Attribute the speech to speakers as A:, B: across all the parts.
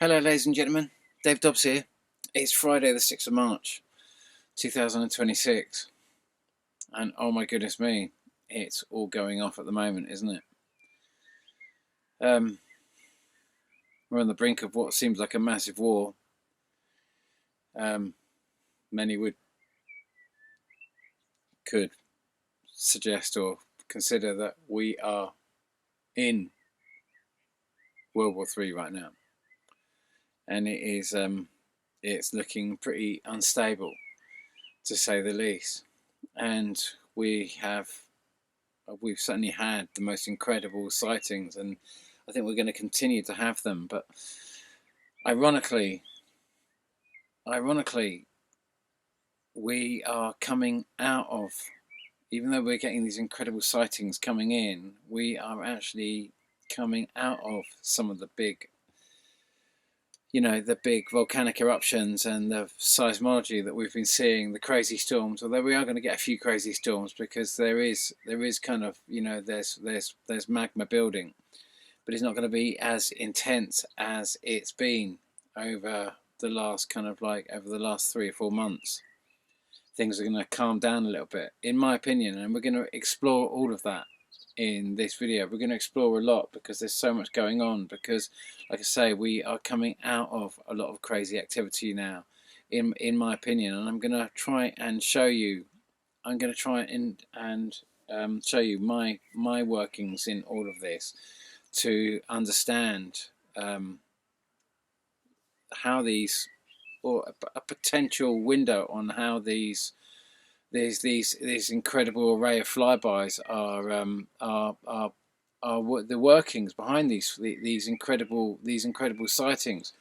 A: Hello ladies and gentlemen, Dave Dobbs here. It's Friday the 6th of March 2026 and oh my goodness me, it's all going off at the moment, isn't it? We're on the brink of what seems like a massive war. Many could suggest or consider that we are in World War III right now, and it is it's looking pretty unstable, to say the least. And we've certainly had the most incredible sightings, and I think we're going to continue to have them. But ironically, we are coming out of, even though we're getting these incredible sightings coming in, we are actually coming out of some of the big, the big volcanic eruptions and the seismology that we've been seeing, the crazy storms. Although we are going to get a few crazy storms because there is kind of, there's magma building, but it's not going to be as intense as it's been over the last over the last 3 or 4 months. Things are going to calm down a little bit, in my opinion, and we're going to explore all of that in this video. We're going to explore a lot because there's so much going on, because like I say, we are coming out of a lot of crazy activity now, in my opinion, and I'm going to try and show you, show you my workings in all of this to understand how these, or a potential window on how these incredible array of flybys are the workings behind these incredible sightings.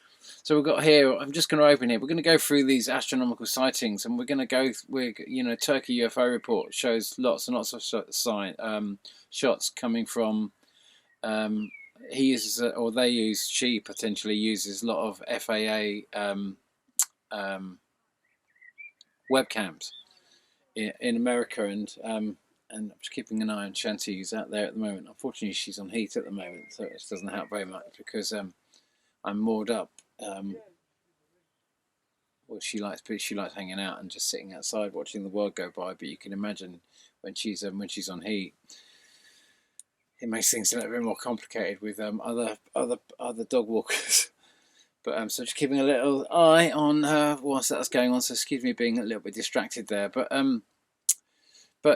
A: So we've got here, I'm just going to open here, we're going to go through these astronomical sightings, and we're going to go, Turkey UFO report shows lots and lots of shots coming from, he uses, or they use, she potentially uses a lot of FAA webcams in America, and I'm just keeping an eye on Shanti, who's out there at the moment. Unfortunately, she's on heat at the moment, so it doesn't help very much because I'm moored up. Well, she likes hanging out and just sitting outside watching the world go by. But you can imagine when she's on heat, it makes things a little bit more complicated with other dog walkers. But so just keeping a little eye on her whilst that's going on. So excuse me being a little bit distracted there. But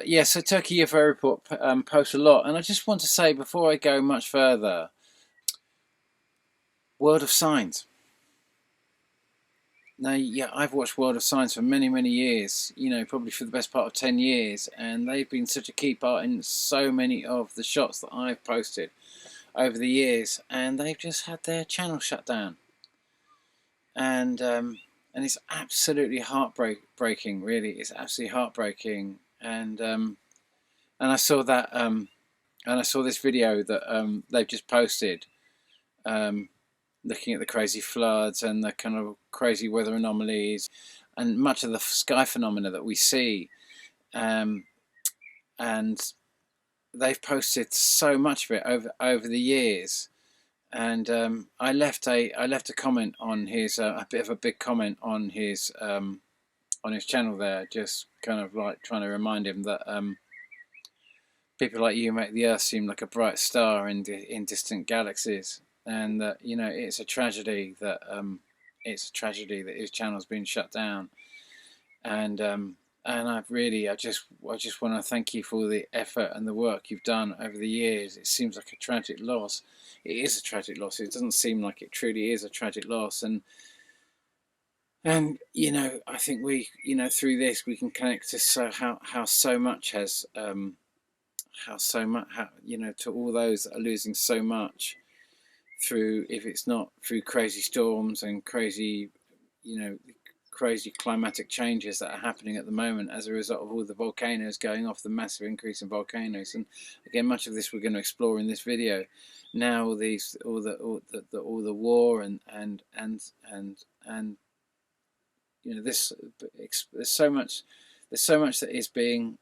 A: yeah, so Turkey UFO report posts a lot, and I just want to say before I go much further, World of Signs. Now, yeah, I've watched World of Signs for many, many years, probably for the best part of 10 years, and they've been such a key part in so many of the shots that I've posted over the years, and they've just had their channel shut down. And it's absolutely heartbreaking, really. It's absolutely heartbreaking. And I saw that, and I saw this video that they've just posted, looking at the crazy floods and the kind of crazy weather anomalies and much of the sky phenomena that we see, and they've posted so much of it over the years. And I left a comment on his a bit of a big comment on his channel there, just kind of like trying to remind him that people like you make the Earth seem like a bright star in distant galaxies, and that it's a tragedy that his channel's been shut down. And I just want to thank you for the effort and the work you've done over the years. It seems like a tragic loss. It is a tragic loss. It doesn't seem like it truly is a tragic loss. And I think we, through this we can connect to how so much has, to all those that are losing so much through, if it's not through crazy storms and crazy climatic changes that are happening at the moment as a result of all the volcanoes going off, the massive increase in volcanoes. And again, much of this we're going to explore in this video. Now all the war and this, there's so much that is being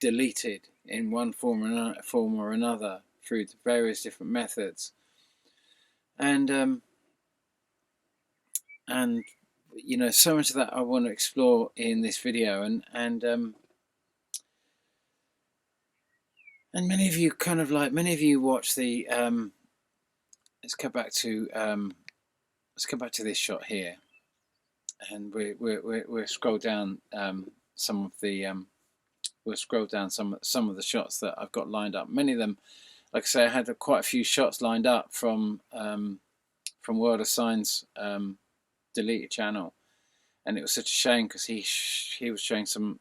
A: deleted in one form or another through various different methods. And you know, so much of that I want to explore in this video, and many of you many of you watch the let's come back to this shot here, and we'll scroll down some of the we'll scroll down some of the shots that I've got lined up. Many of them, like I say, I had quite a few shots lined up from World of Signs deleted channel, and it was such a shame because he was showing some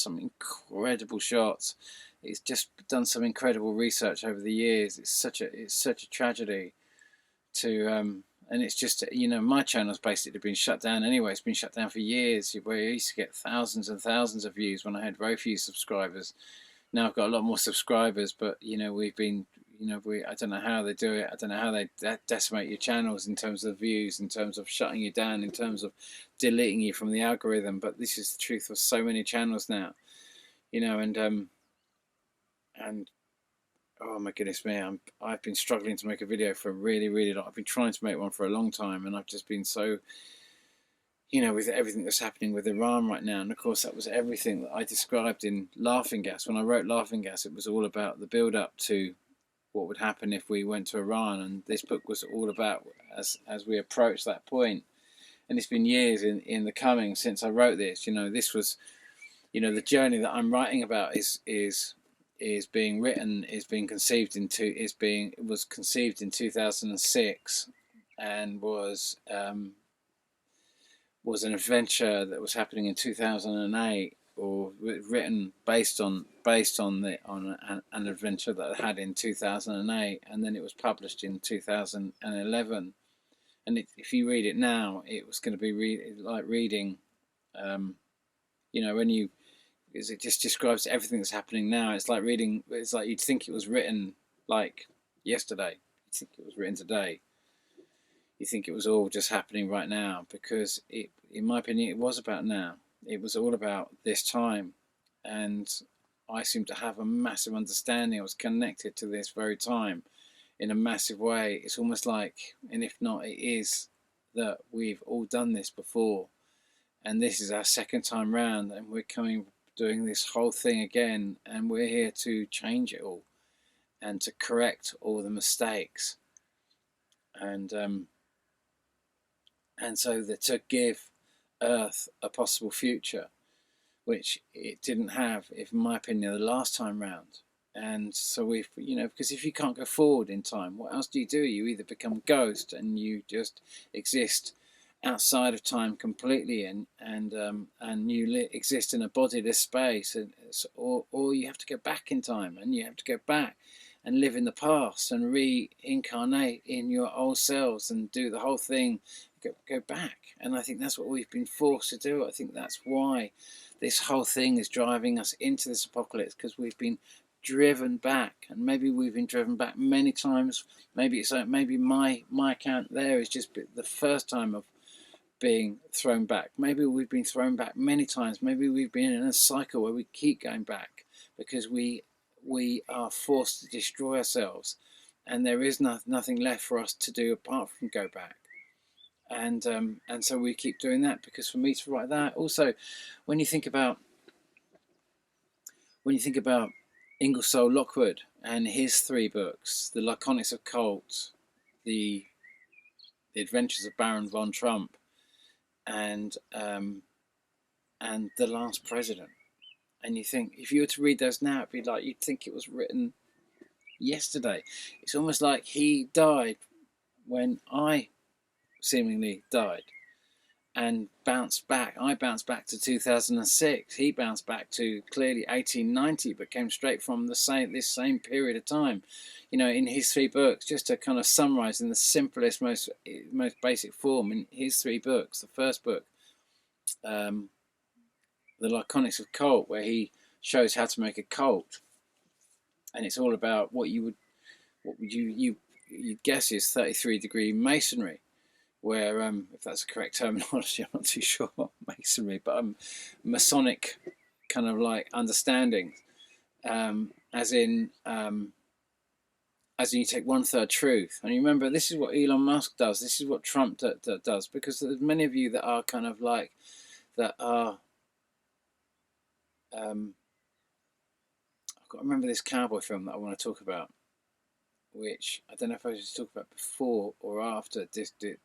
A: incredible shots. He's just done some incredible research over the years. It's such a tragedy to and it's just, you know, my channel's basically been shut down anyway. It's been shut down for years, where I used to get thousands and thousands of views when I had very few subscribers. Now I've got a lot more subscribers, but you know, we've been, you know, I don't know how they do it. I don't know how they decimate your channels in terms of views, in terms of shutting you down, in terms of deleting you from the algorithm. But this is the truth of so many channels now, you know, and oh my goodness me, I've been struggling to make a video for really long. I've been trying to make one for a long time, and I've just been so, you know, with everything that's happening with Iran right now. And of course that was everything that I described in Laughing Gas. When I wrote Laughing Gas, it was all about the build up to what would happen if we went to Iran, and this book was all about as we approach that point. And it's been years in the coming since I wrote this. You know, this was, you know, the journey that I'm writing about is being written, was conceived in 2006, and was an adventure that was happening in 2008, or written based on an adventure that I had in 2008, and then it was published in 2011. And if you read it now, it was going to be like reading, you know, when you, because it just describes everything that's happening now. It's like reading, it's like you'd think it was written like yesterday. You'd think it was written today. You think it was all just happening right now, because it, in my opinion, it was about now. It was all about this time. And I seem to have a massive understanding. I was connected to this very time in a massive way. It's almost like, and if not, it is, that we've all done this before. And this is our second time round, and we're doing this whole thing again, and we're here to change it all and to correct all the mistakes, and so that to give Earth a possible future, which it didn't have, in my opinion, the last time round. And so we've, you know, because if you can't go forward in time, what else do? You either become a ghost and you just exist outside of time completely, and you exist in a bodiless space, and or you have to go back in time, and you have to go back and live in the past and reincarnate in your old selves and do the whole thing, go back. And I think that's what we've been forced to do. I think that's why this whole thing is driving us into this apocalypse, because we've been driven back, and maybe we've been driven back many times. Maybe it's like, maybe my account there is just the first time of being thrown back. Maybe we've been thrown back many times. Maybe we've been in a cycle where we keep going back because we are forced to destroy ourselves, and there is nothing left for us to do apart from go back. And so we keep doing that, because for me to write that, also when you think about Ingersoll Lockwood and his 3 books, The Laconics Occult, The Adventures of Baron von Trump, and The Last President, and you think, if you were to read those now, it'd be like, you'd think it was written yesterday. It's almost like he died when I seemingly died, and bounced back. I bounced back to 2006. He bounced back to clearly 1890, but came straight from this same period of time. You know, in his 3 books, just to kind of summarize in the simplest, most basic form, in his 3 books, the first book, The Laconics Occult, where he shows how to make a cult, and it's all about what you guess is 33-degree masonry, where, if that's the correct terminology, I'm not too sure, masonry, but Masonic kind of like understanding, as in as in you take 1/3 truth. And you remember, this is what Elon Musk does. This is what Trump does. Because there's many of you that are kind of like, that are, I've got to remember this cowboy film that I want to talk about, which I don't know if I should talk about before or after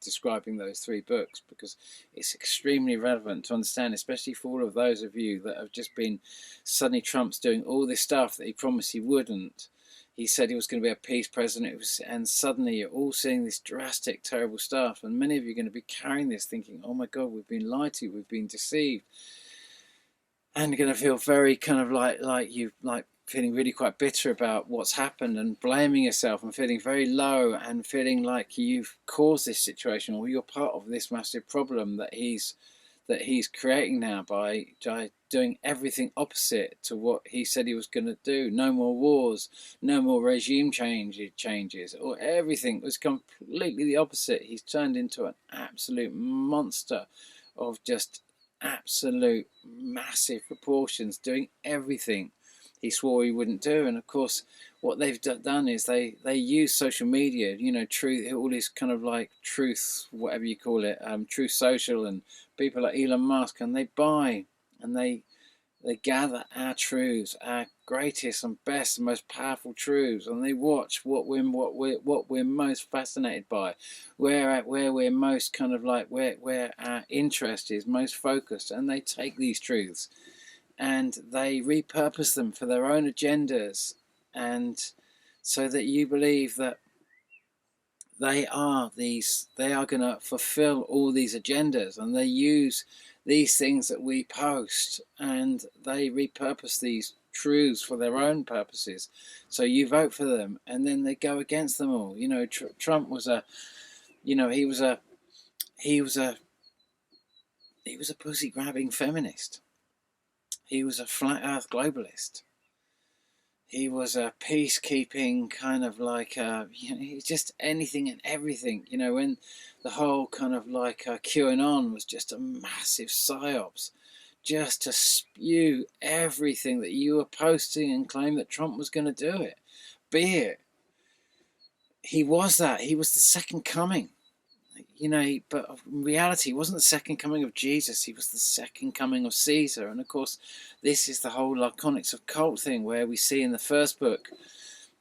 A: describing those 3 books, because it's extremely relevant to understand, especially for all of those of you that have just been, suddenly Trump's doing all this stuff that he promised he wouldn't. He said he was going to be a peace president, and suddenly you're all seeing this drastic, terrible stuff, and many of you are going to be carrying this thinking, oh my God, we've been lied to, we've been deceived. And you're going to feel very kind of like feeling really quite bitter about what's happened, and blaming yourself, and feeling very low, and feeling like you've caused this situation, or you're part of this massive problem that he's creating now by doing everything opposite to what he said he was going to do. No more wars, no more regime changes, or everything was completely the opposite. He's turned into an absolute monster of just absolute massive proportions, doing everything he swore he wouldn't do. And of course, what they've done is they use social media, you know, truth, all this kind of like truth, whatever you call it, Truth Social, and people like Elon Musk, and they buy and they gather our truths, our greatest and best and most powerful truths, and they watch what we're most fascinated by, where we're most kind of like where our interest is most focused, and they take these truths and they repurpose them for their own agendas, and so that you believe that they are going to fulfill all these agendas, and they use these things that we post, and they repurpose these truths for their own purposes. So you vote for them, and then they go against them all. You know, Trump was a, you know, he was a pussy grabbing feminist. He was a flat earth globalist. He was a peacekeeping kind of like, you know, he's just anything and everything. You know, when the whole kind of like QAnon was just a massive psyops, just to spew everything that you were posting and claim that Trump was going to do it. Be it. He was that. He was the second coming. You know, but in reality, he wasn't the second coming of Jesus. He was the second coming of Caesar. And of course, this is the whole Laconics of Cult thing, where we see in the first book,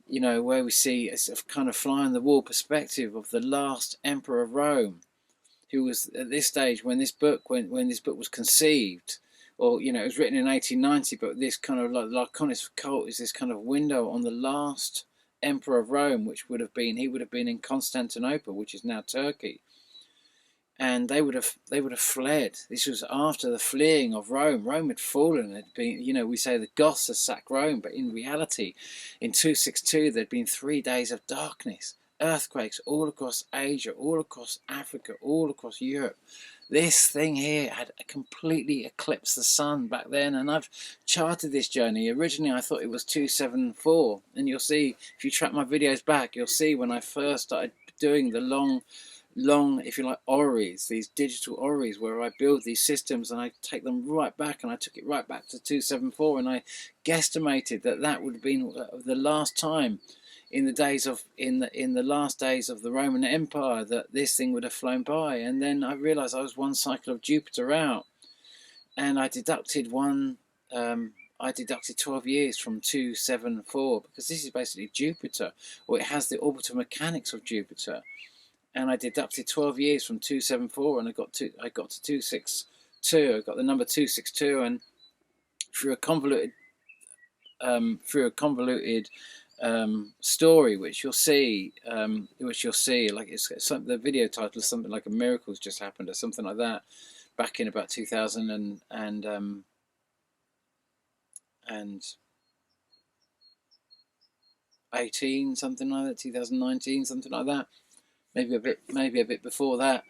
A: you know, where we see a sort of kind of fly on the wall perspective of the last emperor of Rome, who was at this stage when this book was conceived, or, you know, it was written in 1890, but this kind of like Laconics of Cult is this kind of window on the last emperor of Rome, which would have been in Constantinople, which is now Turkey. And they would have fled. This was after the fleeing of Rome. Rome had fallen. It had been, you know, we say the Goths had sacked Rome, but in reality, in 262, there'd been 3 days of darkness, earthquakes all across Asia, all across Africa, all across Europe. This thing here had completely eclipsed the sun back then, and I've charted this journey. Originally, I thought it was 274, and you'll see, if you track my videos back, you'll see when I first started doing the long, if you like, orreries, these digital orreries, where I build these systems and I take them right back, and I took it right back to 274, and I guesstimated that would have been the last time in the last days of the Roman Empire that this thing would have flown by. And then I realized I was one cycle of Jupiter out, and I deducted 12 years from 274, because this is basically Jupiter, or it has the orbital mechanics of Jupiter. And I deducted 12 years from 274, and I got to 262. I got the number 262, and through a convoluted story, which you'll see, like the video title is something like "A Miracle's Just Happened" or something like that, back in about 2018, something like that, 2019, something like that. Maybe a bit before that,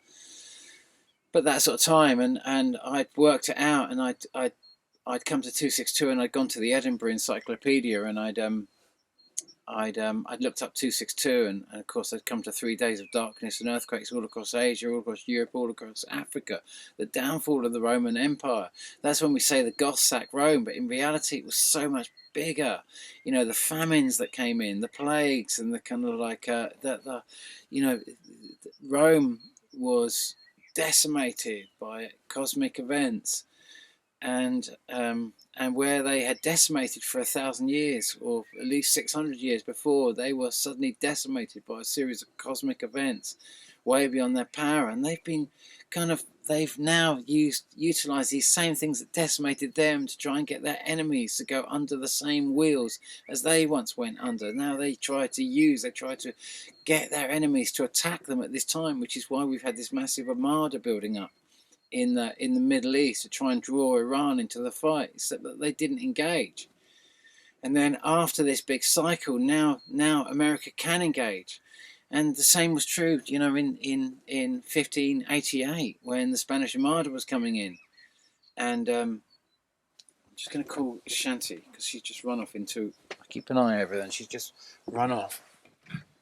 A: but that sort of time, and I'd worked it out, and I'd come to 262, and I'd gone to the Edinburgh Encyclopedia, and I'd I'd looked up 262, and of course I'd come to 3 days of darkness and earthquakes all across Asia, all across Europe, all across Africa, the downfall of the Roman Empire. That's when we say the Goths sacked Rome, but in reality it was so much bigger. You know, the famines that came in, the plagues, and the kind of like you know, Rome was decimated by cosmic events, and where they had decimated for 1,000 years, or at least 600 years before, they were suddenly decimated by a series of cosmic events way beyond their power. And they've now utilized these same things that decimated them to try and get their enemies to go under the same wheels as they once went under. Now they try to get their enemies to attack them at this time, which is why we've had this massive armada building up in the Middle East to try and draw Iran into the fight, except that they didn't engage. And then after this big cycle, now America can engage. And the same was true, you know, in 1588 when the Spanish Armada was coming in. And I'm just going to call Shanti because she's just run off into. I keep an eye over her and she's just run off.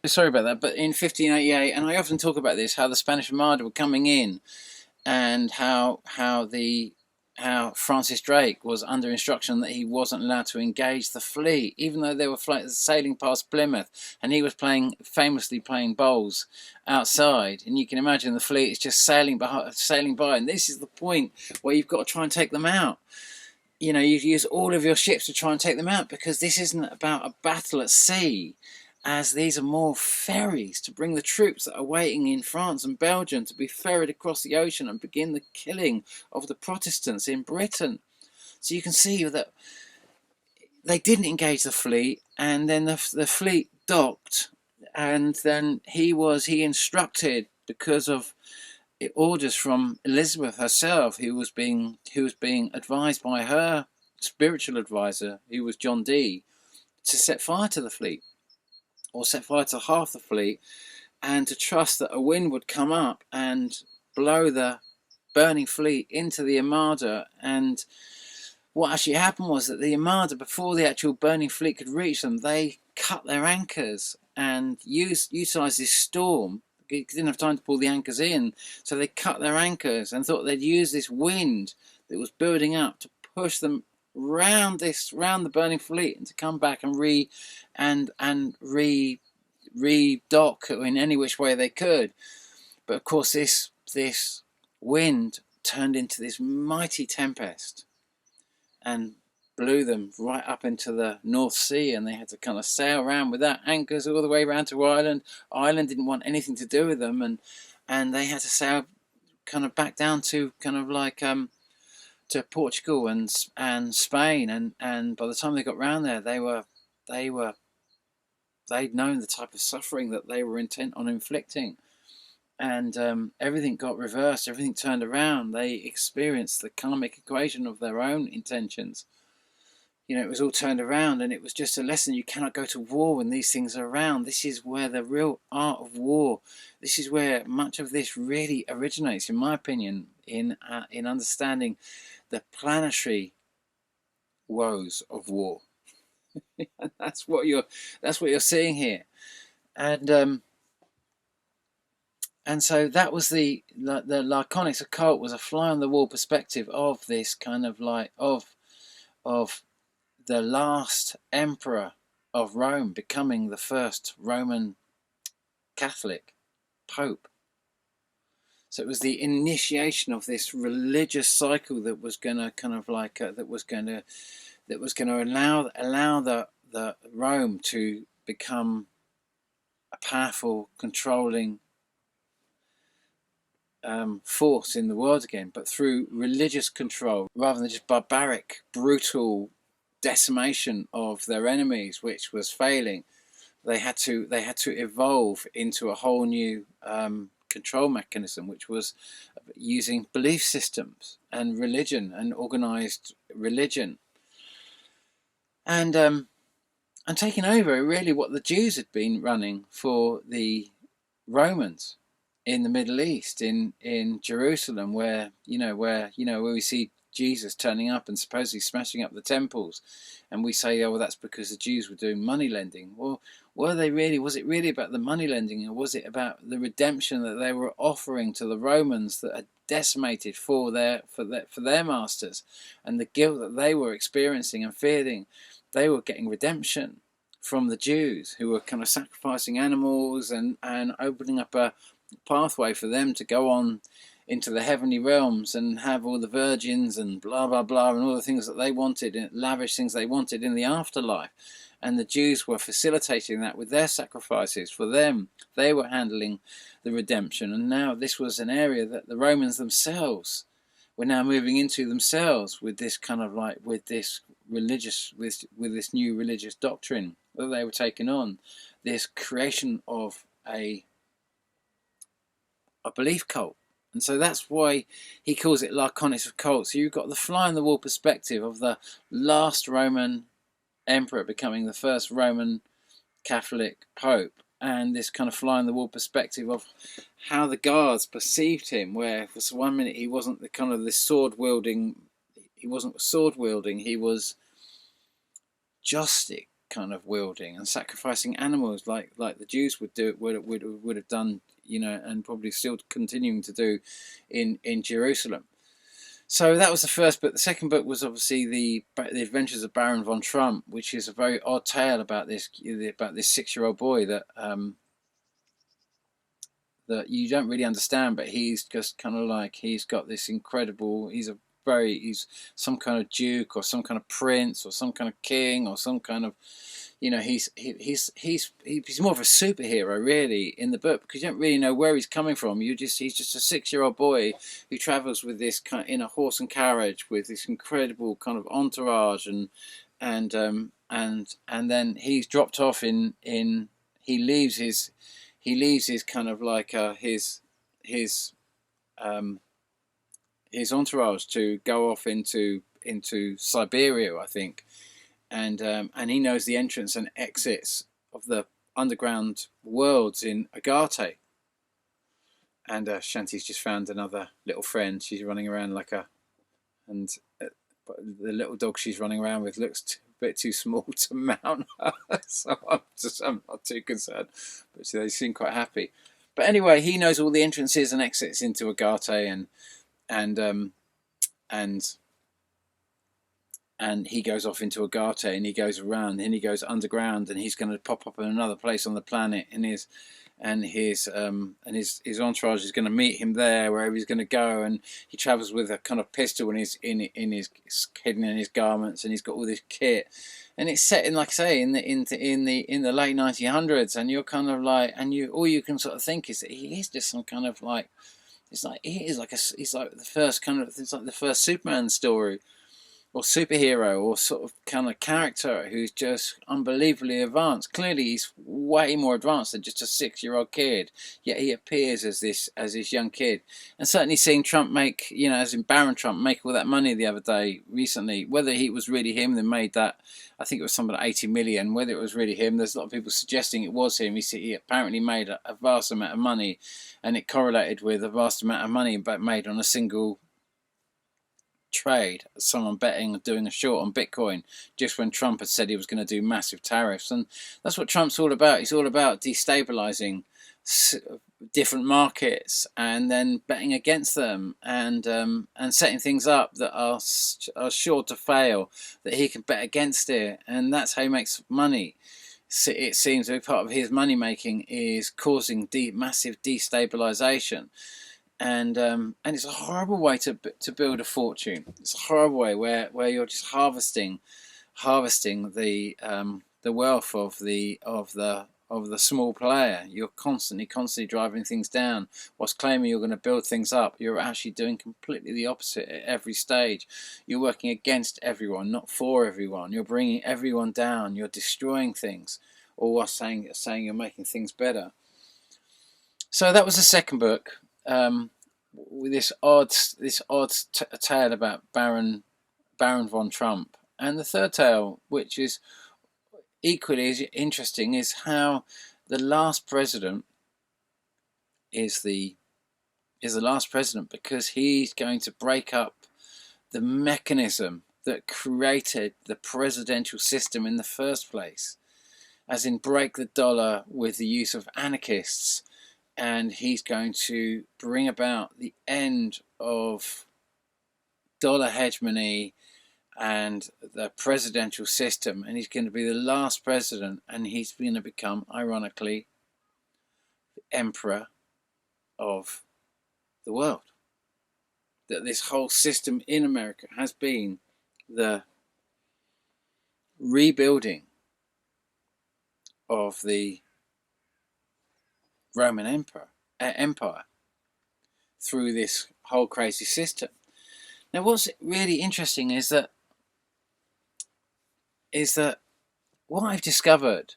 A: Sorry about that, but in 1588, and I often talk about this, how the Spanish Armada were coming in, and how Francis Drake was under instruction that he wasn't allowed to engage the fleet, even though they were sailing past Plymouth, and he was famously playing bowls outside. And you can imagine the fleet is just sailing by, and this is the point where you've got to try and take them out. You know, you use all of your ships to try and take them out, because this isn't about a battle at sea, as these are more ferries to bring the troops that are waiting in France and Belgium to be ferried across the ocean and begin the killing of the Protestants in Britain. So you can see that they didn't engage the fleet, and then the fleet docked, and then he instructed, because of orders from Elizabeth herself, who was being advised by her spiritual advisor, who was John Dee, to set fire to the fleet, or set fire to half the fleet, and to trust that a wind would come up and blow the burning fleet into the Armada. And what actually happened was that the Armada, before the actual burning fleet could reach them, they cut their anchors and utilised this storm. They didn't have time to pull the anchors in, so they cut their anchors and thought they'd use this wind that was building up to push them round the burning fleet, and to come back and re-dock in any which way they could. But of course this wind turned into this mighty tempest and blew them right up into the North Sea, and they had to kind of sail around without anchors all the way around to Ireland. Ireland didn't want anything to do with them, and they had to sail kind of back down to kind of like to Portugal and Spain, and by the time they got round there, they'd known the type of suffering that they were intent on inflicting, and everything got reversed, everything turned around. They experienced the karmic equation of their own intentions. You know, it was all turned around, and it was just a lesson. You cannot go to war when these things are around. This is where the real art of war, this is where much of this really originates, in my opinion, in understanding the planetary woes of war. That's what you're seeing here, and so that was the Laconics occult was a fly on the wall perspective of this kind of like of the last emperor of Rome becoming the first Roman Catholic Pope. So it was the initiation of this religious cycle that was going to kind of like that was going to allow the Rome to become a powerful, controlling force in the world again, but through religious control rather than just barbaric, brutal decimation of their enemies, which was failing. They had to evolve into a whole new control mechanism, which was using belief systems and religion and organized religion, and taking over really what the Jews had been running for the Romans in the Middle East, in Jerusalem, where we see Jesus turning up and supposedly smashing up the temples, and we say, oh, well, that's because the Jews were doing money lending. Well, were they really? Was it really about the money lending, or was it about the redemption that they were offering to the Romans that had decimated for their masters, and the guilt that they were experiencing and feeling? They were getting redemption from the Jews, who were kind of sacrificing animals and opening up a pathway for them to go on into the heavenly realms and have all the virgins and blah blah blah and all the things that they wanted, and lavish things they wanted in the afterlife. And the Jews were facilitating that with their sacrifices for them. They were handling the redemption, and now this was an area that the Romans themselves were now moving into themselves, with this kind of like with this this new religious doctrine that they were taking on, this creation of a belief cult. And so that's why he calls it Laconicus of cults. So you've got the fly-on-the-wall perspective of the last Roman emperor becoming the first Roman Catholic pope, and this kind of fly-on-the-wall perspective of how the guards perceived him, where for 1 minute he wasn't the kind of this sword-wielding, he was joustic kind of wielding and sacrificing animals like the Jews would have done, and probably still continuing to do in Jerusalem. So that was the first book. The second book was obviously the Adventures of Baron von Trump, which is a very odd tale about this 6-year-old boy that you don't really understand, but he's just kind of like, he's got this incredible, he's some kind of duke or some kind of prince or some kind of king or some kind of, he's more of a superhero really in the book, because you don't really know where he's coming from. He's just a 6-year-old boy who travels with this kind of, in a horse and carriage with this incredible kind of entourage, and then he's dropped off he leaves his kind of like his entourage to go off into Siberia, I think. And he knows the entrance and exits of the underground worlds in Agate. And Shanti's just found another little friend. She's running around and the little dog she's running around with looks a bit too small to mount her. So I'm not too concerned. But they seem quite happy. But anyway, he knows all the entrances and exits into Agate, and he goes off into Agate, and he goes around, and he goes underground, and he's going to pop up in another place on the planet, and his entourage is going to meet him there wherever he's going to go, and he travels with a kind of pistol in his hidden in his garments, and he's got all this kit, and it's set in, like I say, in the late 1900s, and you're kind of like, all you can sort of think is that he is just some kind of like, he's like the first Superman story, or superhero, or sort of kind of character who's just unbelievably advanced. Clearly he's way more advanced than just a 6-year-old kid, yet he appears as this young kid. And certainly seeing Trump make, as in Baron Trump, make all that money the other day recently, whether it was really him that made that, I think it was something like 80 million, whether it was really him, there's a lot of people suggesting it was him. He apparently made a vast amount of money, and it correlated with a vast amount of money made on a single trade, someone betting, doing a short on Bitcoin just when Trump had said he was going to do massive tariffs. And that's what Trump's all about. He's all about destabilizing different markets and then betting against them, and setting things up that are sure to fail, that he can bet against it, and that's how he makes money. It seems to be part of his money making is causing massive destabilization. And it's a horrible way to build a fortune. It's a horrible way where you're just harvesting the wealth of the small player. You're constantly driving things down, whilst claiming you're going to build things up. You're actually doing completely the opposite at every stage. You're working against everyone, not for everyone. You're bringing everyone down. You're destroying things, or whilst saying you're making things better. So that was the second book. With this odd tale about Baron von Trump. And the third tale, which is equally as interesting, is how the last president is the last president because he's going to break up the mechanism that created the presidential system in the first place, as in break the dollar with the use of anarchists, and he's going to bring about the end of dollar hegemony and the presidential system, and he's going to be the last president, and he's going to become, ironically, the emperor of the world. That this whole system in America has been the rebuilding of the Roman Empire through this whole crazy system. Now, what's really interesting is that what I've discovered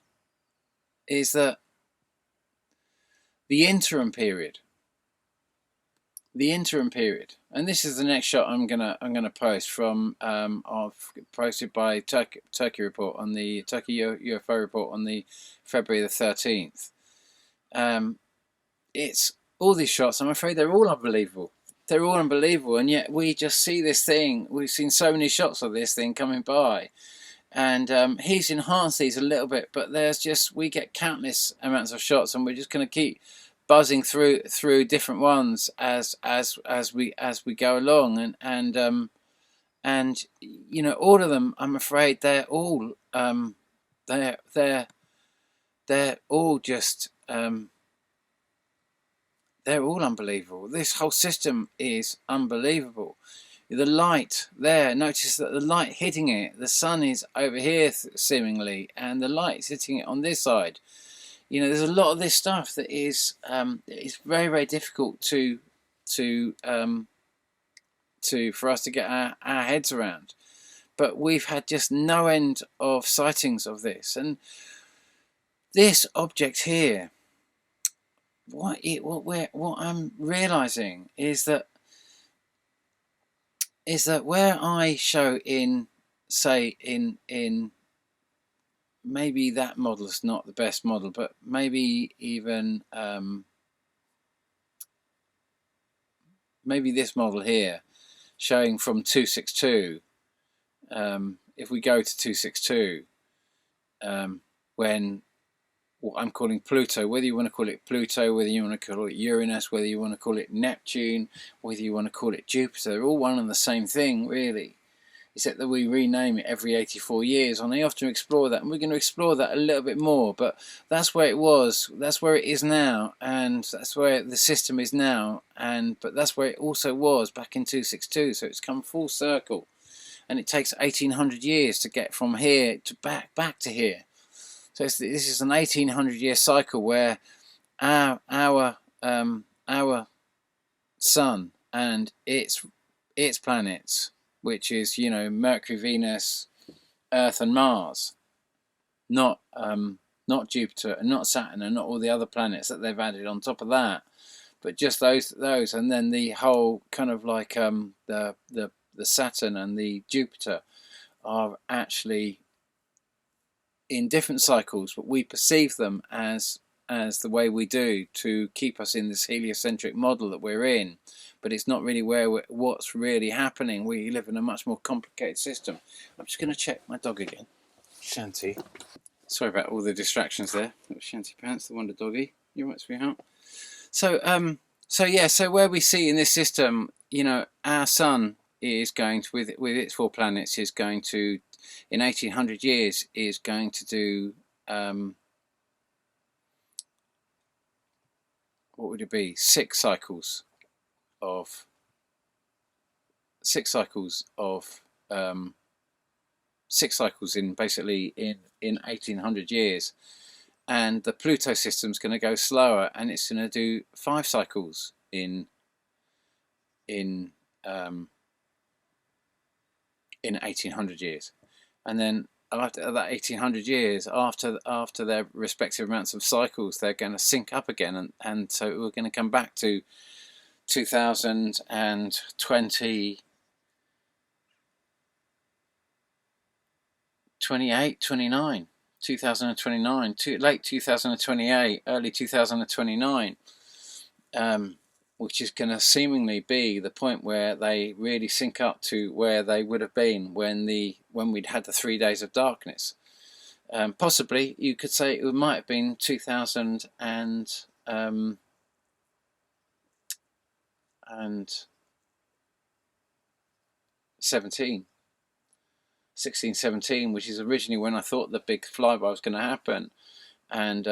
A: is that the interim period, and this is the next shot I'm gonna post from posted by Turkey Report on the Turkey UFO report on the February the 13th. It's all these shots. I'm afraid they're all unbelievable. They're all unbelievable, and yet we just see this thing. We've seen so many shots of this thing coming by, and he's enhanced these a little bit, but we get countless amounts of shots, and we're just going to keep buzzing through different ones as we go along, and you know, all of them, I'm afraid they're all they're all just they're all unbelievable. This whole system is unbelievable. The light there, notice that the light hitting it, the sun is over here seemingly, and the light's hitting it on this side. You know, there's a lot of this stuff that is very, very difficult for us to get our heads around. But we've had just no end of sightings of this, and this object here. What I'm realizing is that where I show in, say, in maybe that model is not the best model, but maybe even maybe this model here, showing from 262. If we go to 262, when what I'm calling Pluto, whether you want to call it Pluto, whether you want to call it Uranus, whether you want to call it Neptune, whether you want to call it Jupiter, they're all one and the same thing, really, except that we rename it every 84 years, and I often explore that, and we're going to explore that a little bit more, but that's where it was, that's where it is now, and that's where the system is now, but that's where it also was back in 262, so it's come full circle, and it takes 1800 years to get from here to back to here. So this is an 1800-year cycle where our sun and its planets, which is, you know, Mercury, Venus, Earth, and Mars, not Jupiter and not Saturn and not all the other planets that they've added on top of that, but just those, and then the whole kind of like the Saturn and the Jupiter are actually in different cycles, but we perceive them as the way we do to keep us in this heliocentric model that we're in, but it's not really what's really happening. We live in a much more complicated system. I'm just going to check my dog again, Shanty. Sorry about all the distractions there. That was Shanty Pants, the Wonder Doggy. You right, sweetheart? So where we see in this system, you know, our sun is going to, with its 4 planets, is going to, in 1800 years, is going to do what would it be? 6 cycles of 6 cycles in basically in 1800 years, and the Pluto system's going to go slower, and it's going to do 5 cycles in 1800 years, and then after that 1800 years, after their respective amounts of cycles, they're going to sync up again, and so we're going to come back to 2020, 28, 29, 2029, late 2028, early 2029. which is going to seemingly be the point where they really sync up to where they would have been when we'd had the 3 days of darkness. Possibly, you could say it might have been 2017, which is originally when I thought the big flyby was going to happen, and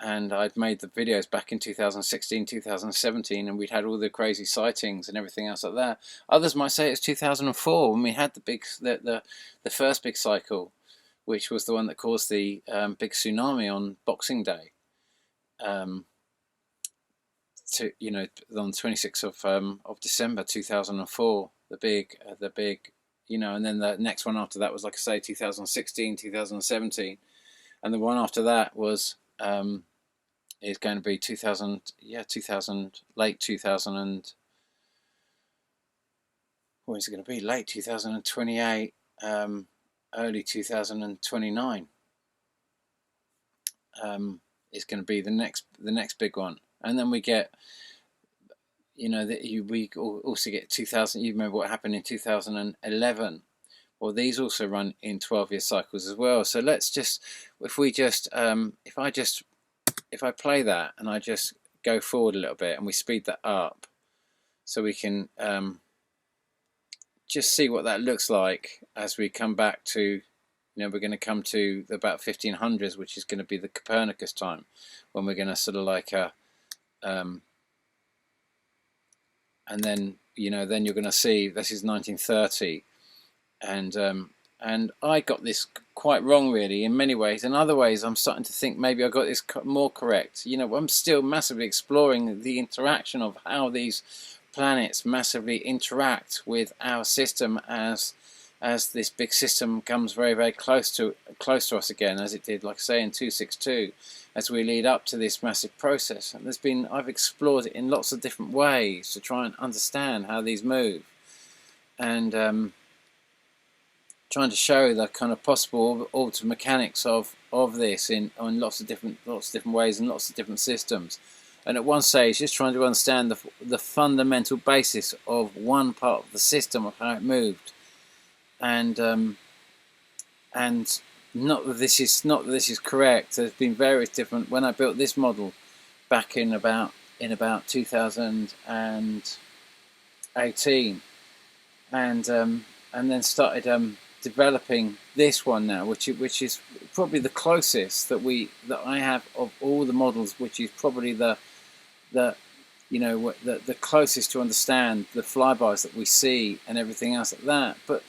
A: I'd made the videos back in 2016, 2017, and we'd had all the crazy sightings and everything else like that. Others might say it's 2004 when we had the first big cycle, which was the one that caused the big tsunami on Boxing Day. On 26th of December 2004, the big, and then the next one after that was, like I say, 2016, 2017, and the one after that was is going to be 2000, late 2000, and what is it going to be? Late 2028, early 2029. Is going to be the next big one, and then we get, we also get 2000. You remember what happened in 2011? Well, these also run in 12-year cycles as well. So let's just, if I play that and I just go forward a little bit and we speed that up, so we can just see what that looks like as we come back to. We're going to come to about 1500s, which is going to be the Copernicus time, when we're going to sort of like and then then you're going to see this is 1930, and I got this quite wrong really in many ways. In other ways, I'm starting to think maybe I got this more correct. I'm still massively exploring the interaction of how these planets massively interact with our system as this big system comes very, very close to us again, as it did, like I say, in 262, as we lead up to this massive process. And I've explored it in lots of different ways to try and understand how these move, and trying to show the kind of possible orbital mechanics of this in lots of different ways and lots of different systems. And at one stage, just trying to understand the fundamental basis of one part of the system, of how it moved. And not that this is correct. There's been various different. When I built this model back in about 2018, and then started developing this one now, which is probably the closest that I have of all the models, which is probably the closest to understand the flybys that we see and everything else like that. But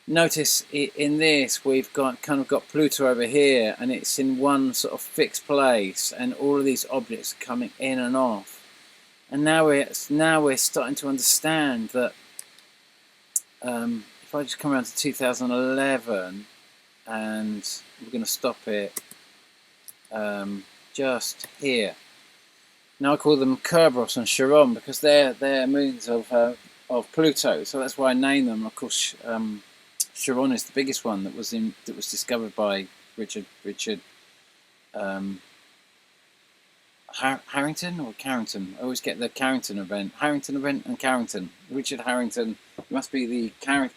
A: notice in this we've got Pluto over here, and it's in one sort of fixed place, and all of these objects are coming in and off. And now we're starting to understand that if I just come around to 2011, and we're going to stop it just here. Now I call them Kerberos and Charon because they're moons of Pluto, so that's why I name them. Of course, Charon is the biggest one that was discovered by Richard Harrington or Carrington. I always get the Harrington event and Carrington. Richard Harrington must be the I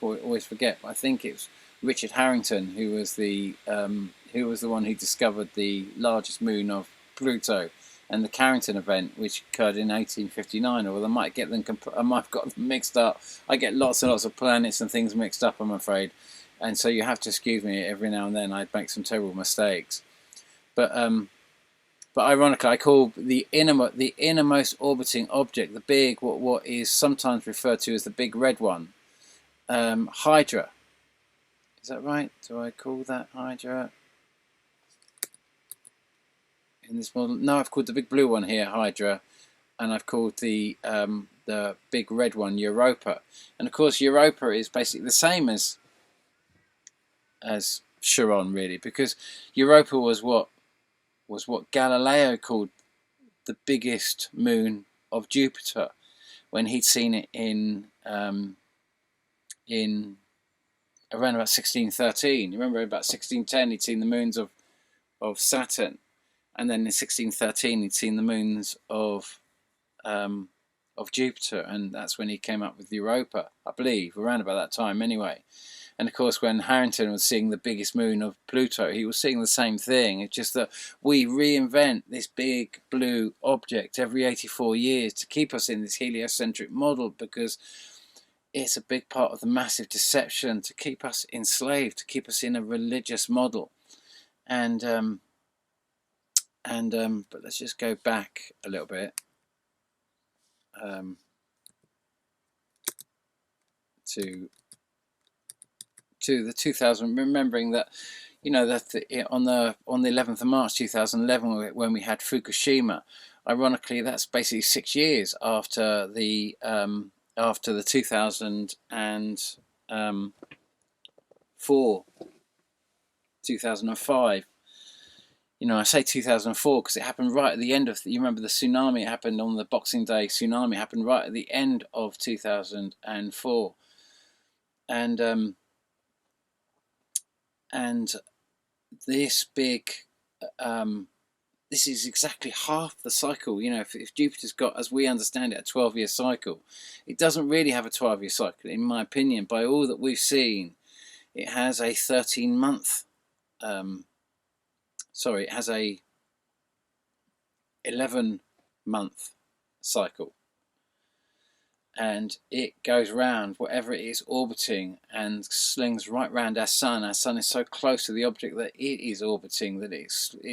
A: always forget. But I think it was Richard Harrington who was the one who discovered the largest moon of Pluto, and the Carrington event, which occurred in 1859. Or I might get them. I might have got them mixed up. I get lots and lots of planets and things mixed up, I'm afraid, and so you have to excuse me every now and then. I make some terrible mistakes, but ironically, I call the innermost orbiting object, the big, what is sometimes referred to as the big red one, Hydra. Is that right? Do I call that Hydra in this model? No, I've called the big blue one here Hydra, and I've called the big red one Europa. And of course, Europa is basically the same as Charon, really, because Europa was what Galileo called the biggest moon of Jupiter when he'd seen it in around about 1613. You remember about 1610 he'd seen the moons of Saturn, and then in 1613 he'd seen the moons of of Jupiter, and that's when he came up with Europa, I believe, around about that time anyway. And of course, when Harrington was seeing the biggest moon of Pluto, he was seeing the same thing. It's just that we reinvent this big blue object every 84 years to keep us in this heliocentric model, because it's a big part of the massive deception to keep us enslaved, to keep us in a religious model. And but let's just go back a little bit to the 2000, remembering that, you know, that on the 11th of March 2011, when we had Fukushima, ironically, that's basically 6 years after the 2005. You know, I say 2004 because it happened right at the end of, you remember the tsunami, it happened on the Boxing Day tsunami, it happened right at the end of 2004. And this big, this is exactly half the cycle. You know, if Jupiter's got, as we understand it, a 12-year cycle, it doesn't really have a 12-year cycle, in my opinion. By all that we've seen, it has a 13-month, it has a 11-month cycle. And it goes round whatever it is orbiting and slings right round our sun. Our sun is so close to the object that it is orbiting that it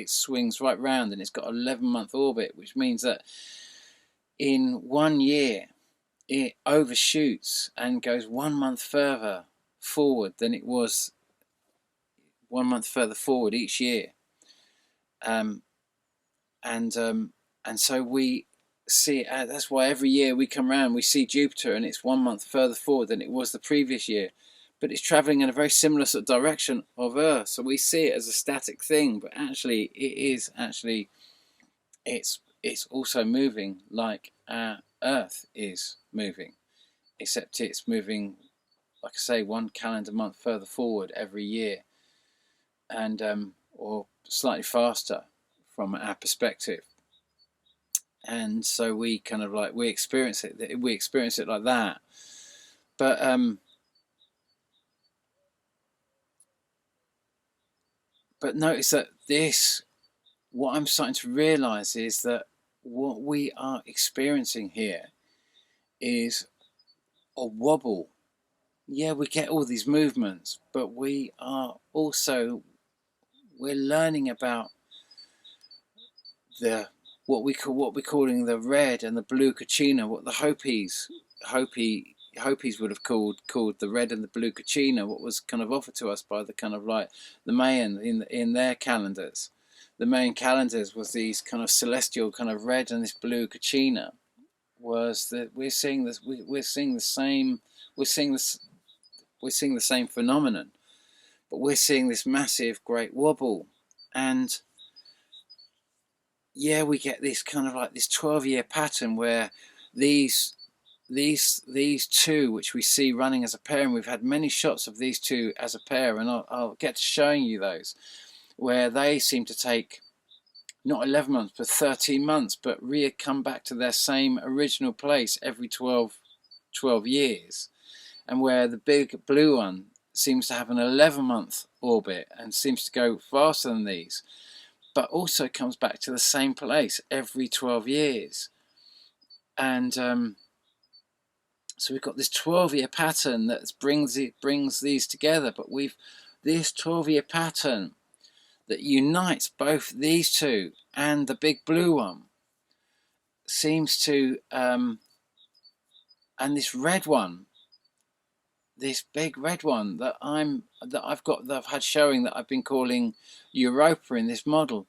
A: swings right round, and it's got an 11-month orbit, which means that in 1 year it overshoots and goes 1 month further forward than it was 1 month further forward each year. And so we see it. That's why every year we come around, we see Jupiter, and it's 1 month further forward than it was the previous year, but it's traveling in a very similar sort of direction of Earth. So we see it as a static thing, but actually it's also moving like our Earth is moving, except it's moving, like I say, 1 calendar month further forward every year, and or slightly faster from our perspective. And so we kind of like, we experience it like that. But notice that what I'm starting to realize is that what we are experiencing here is a wobble. Yeah, we get all these movements, but we're learning about what we're calling the red and the blue Kachina, what the Hopis would have called the red and the blue Kachina, what was kind of offered to us by the kind of like the Mayan in their calendars. The Mayan calendars was these kind of celestial kind of red and this blue Kachina. Was that we're seeing the same phenomenon, but we're seeing this massive great wobble. And yeah, we get this kind of like this 12-year pattern where these two, which we see running as a pair, and we've had many shots of these two as a pair, and I'll get to showing you those, where they seem to take not 11 months but 13 months, but come back to their same original place every 12 years, and where the big blue one seems to have an 11-month orbit and seems to go faster than these, but also comes back to the same place every 12 years. And so we've got this 12-year pattern that brings these together, but this 12-year pattern that unites both these two and the big blue one seems to, and this red one, this big red one that I've had showing, that I've been calling Europa in this model,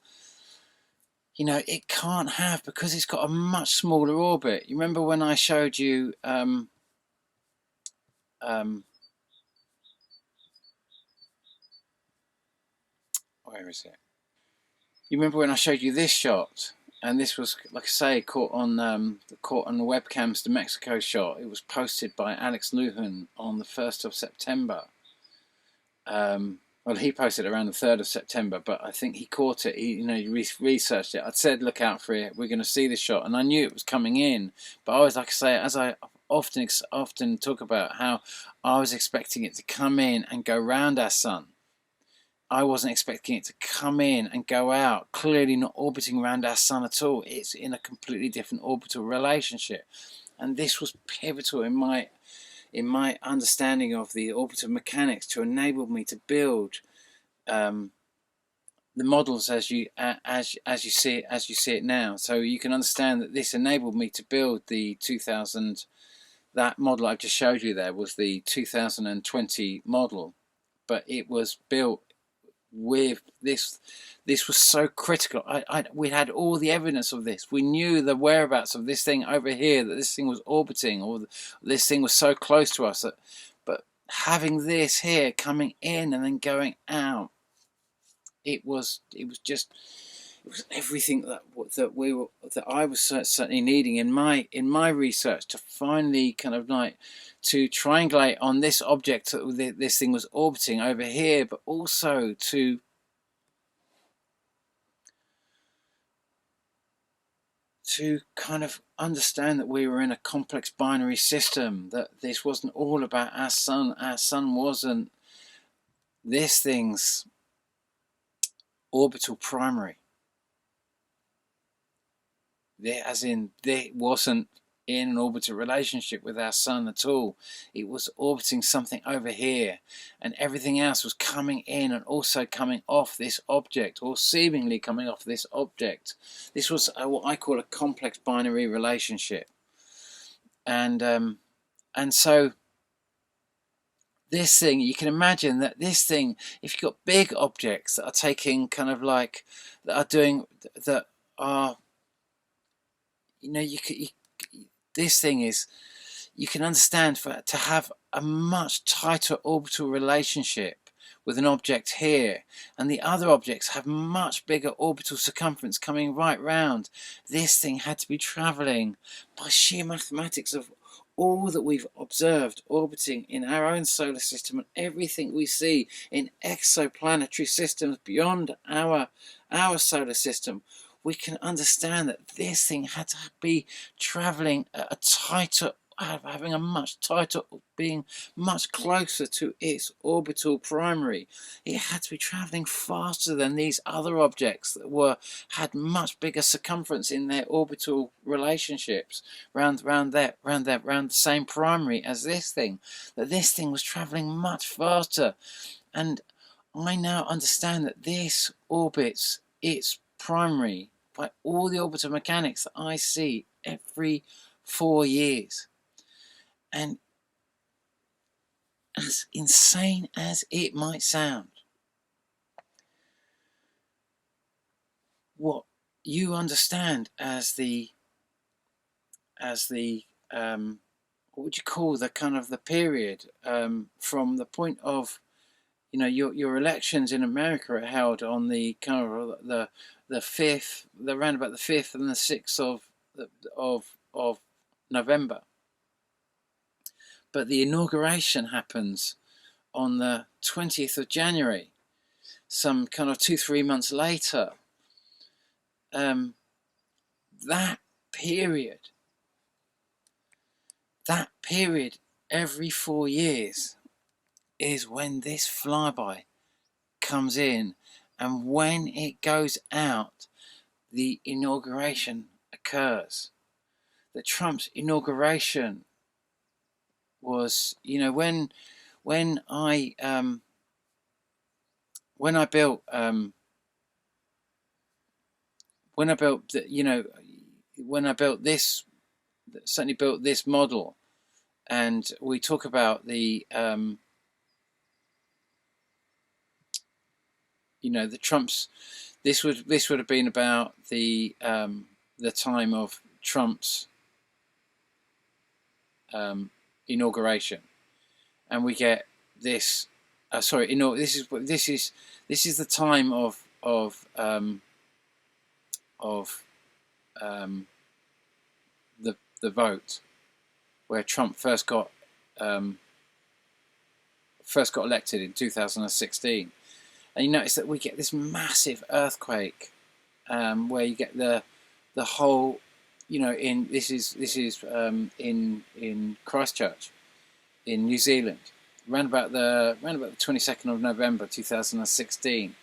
A: you know, it can't have, because it's got a much smaller orbit. You remember when I showed you where is it? You remember when I showed you this shot, and this was, like I say, caught on the webcams to Mexico shot. It was posted by Alex Lujan on the 1st of September. Well, he posted around the 3rd of September, but I think he caught it. He researched it. I'd said, look out for it. We're going to see this shot, and I knew it was coming in. But I was, like I say, as I often talk about, how I was expecting it to come in and go round our sun. I wasn't expecting it to come in and go out. Clearly not orbiting around our sun at all. It's in a completely different orbital relationship, and this was pivotal in my understanding of the orbital mechanics to enable me to build the models as you see it now. So you can understand that this enabled me to build the 2000. That model I just showed you there was the 2020 model, but it was built with this. This was so critical. We had all the evidence of this. We knew the whereabouts of this thing over here, that this thing was orbiting, or this thing was so close to us. But having this here coming in and then going out, it was everything that I was certainly needing in my research to finally kind of like to triangulate on this object that this thing was orbiting over here, but also to kind of understand that we were in a complex binary system, that this wasn't all about our sun. Our sun wasn't this thing's orbital primary. As in, it wasn't in an orbital relationship with our sun at all. It was orbiting something over here, and everything else was coming in and also coming off this object, or seemingly coming off this object. This was what I call a complex binary relationship, and so this thing, you can imagine that this thing, if you've got big objects that are taking kind of like that are this thing is, you can understand, to have a much tighter orbital relationship with an object here, and the other objects have much bigger orbital circumference coming right round. This thing had to be travelling by sheer mathematics of all that we've observed orbiting in our own solar system, and everything we see in exoplanetary systems beyond our solar system. We can understand that this thing had to be travelling at a tighter, having a much tighter, being much closer to its orbital primary. It had to be travelling faster than these other objects that had much bigger circumference in their orbital relationships round the same primary as this thing. That this thing was travelling much faster, and I now understand that this orbits its primary by all the orbital mechanics that I see every 4 years. And as insane as it might sound, what you understand as the what would you call the kind of the period from the point of, your elections in America are held on the kind of the 5th, around about the 5th and the 6th of November. But the inauguration happens on the 20th of January, some kind of 2-3 months later. That period every 4 years is when this flyby comes in, and when it goes out, the inauguration occurs. The Trump's inauguration was, when I built this, certainly built this model, and we talk about the the Trump's. This would have been about the time of Trump's inauguration, and we get this. This is the time of the vote, where Trump first got elected in 2016. And you notice that we get this massive earthquake, where you get the whole, you know, in this is in Christchurch, in New Zealand, around about the 22nd of November 2016.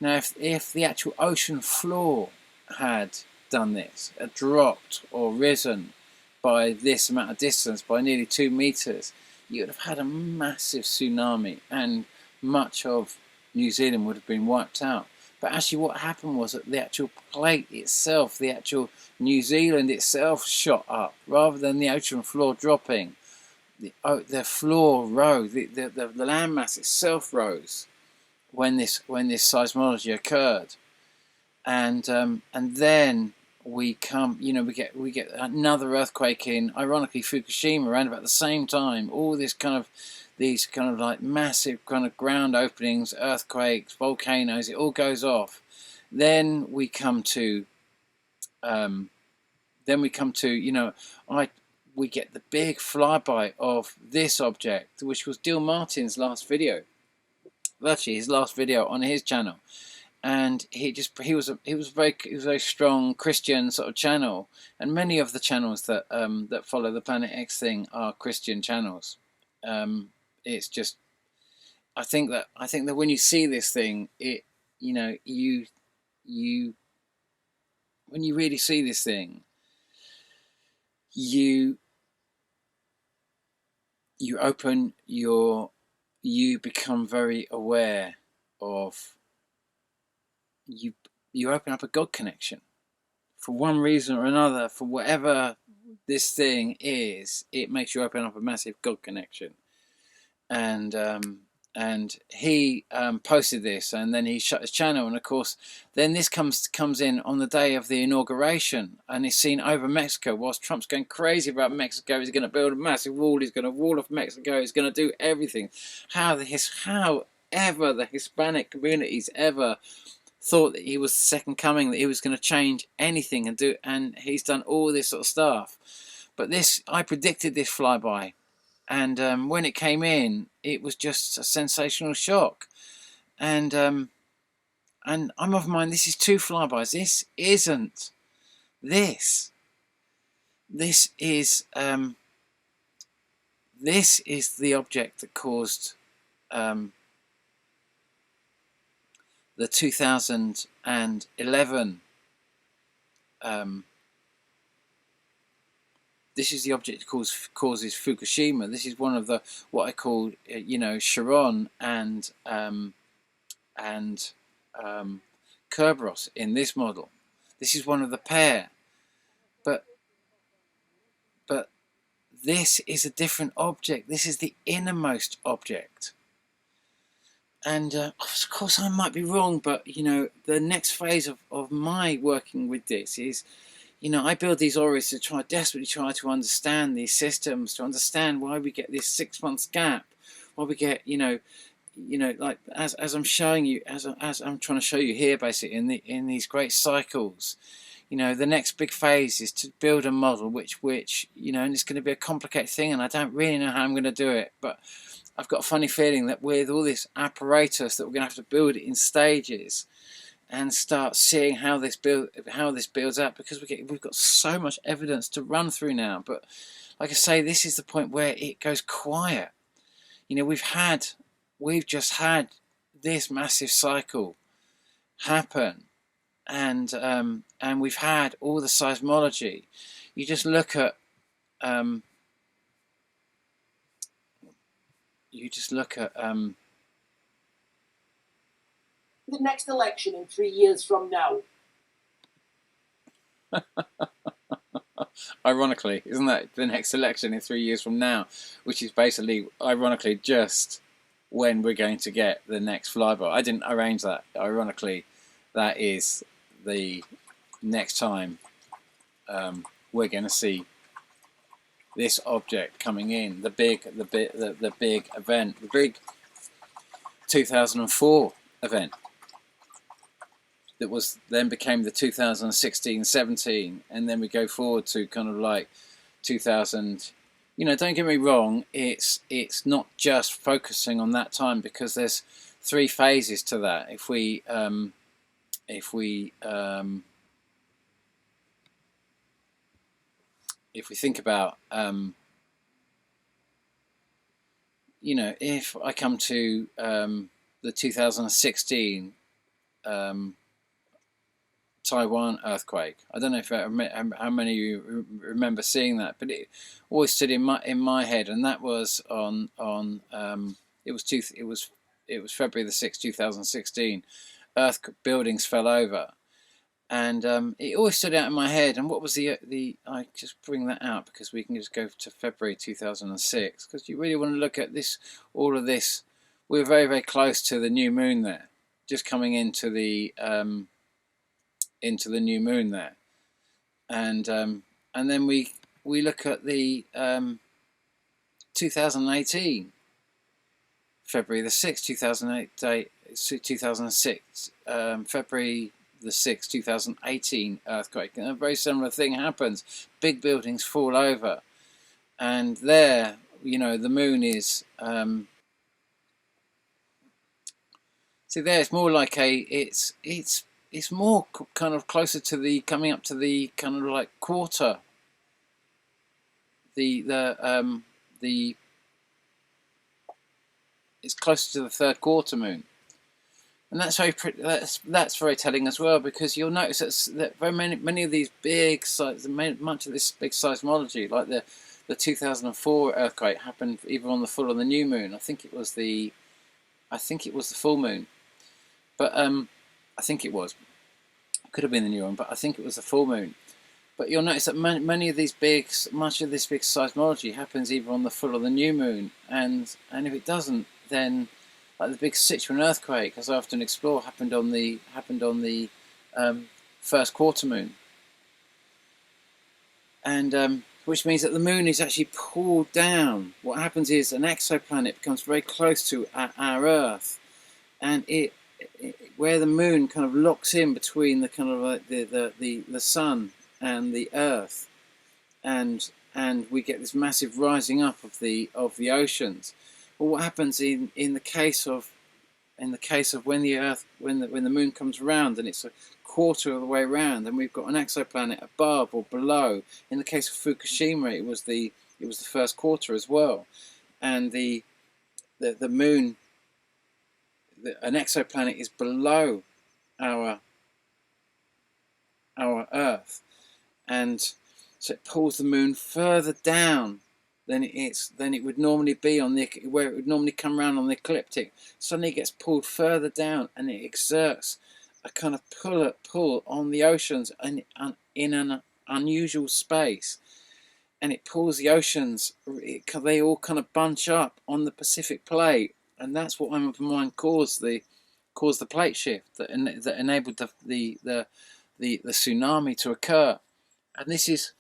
A: Now, if the actual ocean floor had done this, had dropped or risen by this amount of distance, by nearly 2 meters, you would have had a massive tsunami, and much of New Zealand would have been wiped out. But actually what happened was that the actual plate itself, the actual New Zealand itself, shot up, rather than the ocean floor dropping. The floor rose, the landmass itself rose when this seismology occurred. And then we get another earthquake in, ironically, Fukushima around about the same time. All these kind of like massive kind of ground openings, earthquakes, volcanoes, it all goes off. Then we come to we get the big flyby of this object, which was Dill Martin's last video. Actually, his last video on his channel. And he was a very strong Christian sort of channel, and many of the channels that that follow the Planet X thing are Christian channels. It's just, I think that when you see this thing, it, you know, when you really see this thing, you become very aware of. You open up a God connection for one reason or another. For whatever this thing is, it makes you open up a massive God connection. And he posted this, and then he shut his channel. And of course, then this comes in on the day of the inauguration, and it's seen over Mexico. Whilst Trump's going crazy about Mexico, he's going to build a massive wall. He's going to wall off Mexico. He's going to do everything. However, the Hispanic communities ever thought that he was the second coming, that he was going to change anything and he's done all this sort of stuff. But I predicted this flyby, and when it came in, it was just a sensational shock. And I'm of mind, this is two flybys. This isn't this. This is the object that caused the 2011. This is the object that causes Fukushima. This is one of the what I call Chiron and Kerberos in this model. This is one of the pair, but this is a different object. This is the innermost object. And of course I might be wrong, but the next phase of my working with this is, I build these auras to desperately try to understand these systems, to understand why we get this 6 months gap, why we get like as I'm showing you, as I'm trying to show you here, basically in these great cycles. The next big phase is to build a model which and it's going to be a complicated thing, and I don't really know how I'm going to do it, but I've got a funny feeling that with all this apparatus that we're going to have to build it in stages and start seeing how this builds up, because we've got so much evidence to run through now. But like I say, this is the point where it goes quiet. We've just had this massive cycle happen, and we've had all the seismology. You just look at
B: the next election in 3 years from now.
A: Ironically, isn't that the next election in 3 years from now? Which is basically, ironically, just when we're going to get the next flyby. I didn't arrange that. Ironically, that is the next time we're going to see this object coming in. The big event, the big 2004 event. That was then became the 2016-17, and then we go forward to kind of like 2000. Don't get me wrong, it's not just focusing on that time, because there's three phases to that. If we think about, you know, if I come to the 2016 Taiwan earthquake, I don't know if how many of you remember seeing that, but it always stood in my head, and that was on it was February the 6th, 2016. Buildings fell over, and it always stood out in my head. And what was the I just bring that out because we can just go to February 2006, because you really want to look at this, all of this. We were very, very close to the new moon there, just coming into the new moon there, and then we look at the 2018 February the 6th, 2006 February the 6th, 2018 earthquake, and a very similar thing happens. Big buildings fall over, and there, you know, the moon is see there, it's more like it's more kind of closer to the, coming up to the kind of like quarter, it's closer to the third quarter moon, and that's very that's very telling as well, because you'll notice that very many of these big much of this big seismology, like the 2004 earthquake, happened either on the full or the new moon. I think it was the full moon, but I think it was. It could have been the new one, but I think it was the full moon. But you'll notice that much of this big seismology happens either on the full or the new moon, and if it doesn't, then like the big Sichuan earthquake, as I often explore, happened on the first quarter moon, and which means that the moon is actually pulled down. What happens is an exoplanet becomes very close to our Earth, and where the moon kind of locks in between the kind of like the sun and the Earth, and we get this massive rising up of the oceans. Well, what happens in the case of when the moon comes around, and it's a quarter of the way around, and we've got an exoplanet above or below. In the case of Fukushima, it was the first quarter as well, and the moon, an exoplanet is below our Earth, and so it pulls the moon further down than it would normally be on where it would normally come around on the ecliptic. Suddenly it gets pulled further down, and it exerts a kind of pull on the oceans, and in an unusual space, and it pulls the oceans. They all kind of bunch up on the Pacific plate, and that's what I'm of mind caused the plate shift that enabled the tsunami to occur. And this is,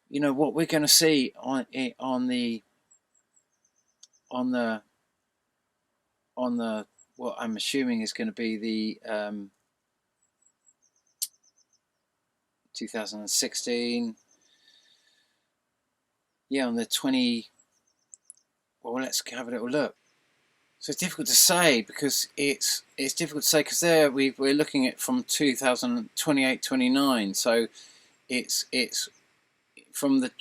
A: you know, what we're going to see on the what I'm assuming is going to be the 2016. Yeah, on the 20. Well, let's have a little look. So it's difficult to say, because it's difficult to say, because there we're looking at from 2028, 29. So it's from the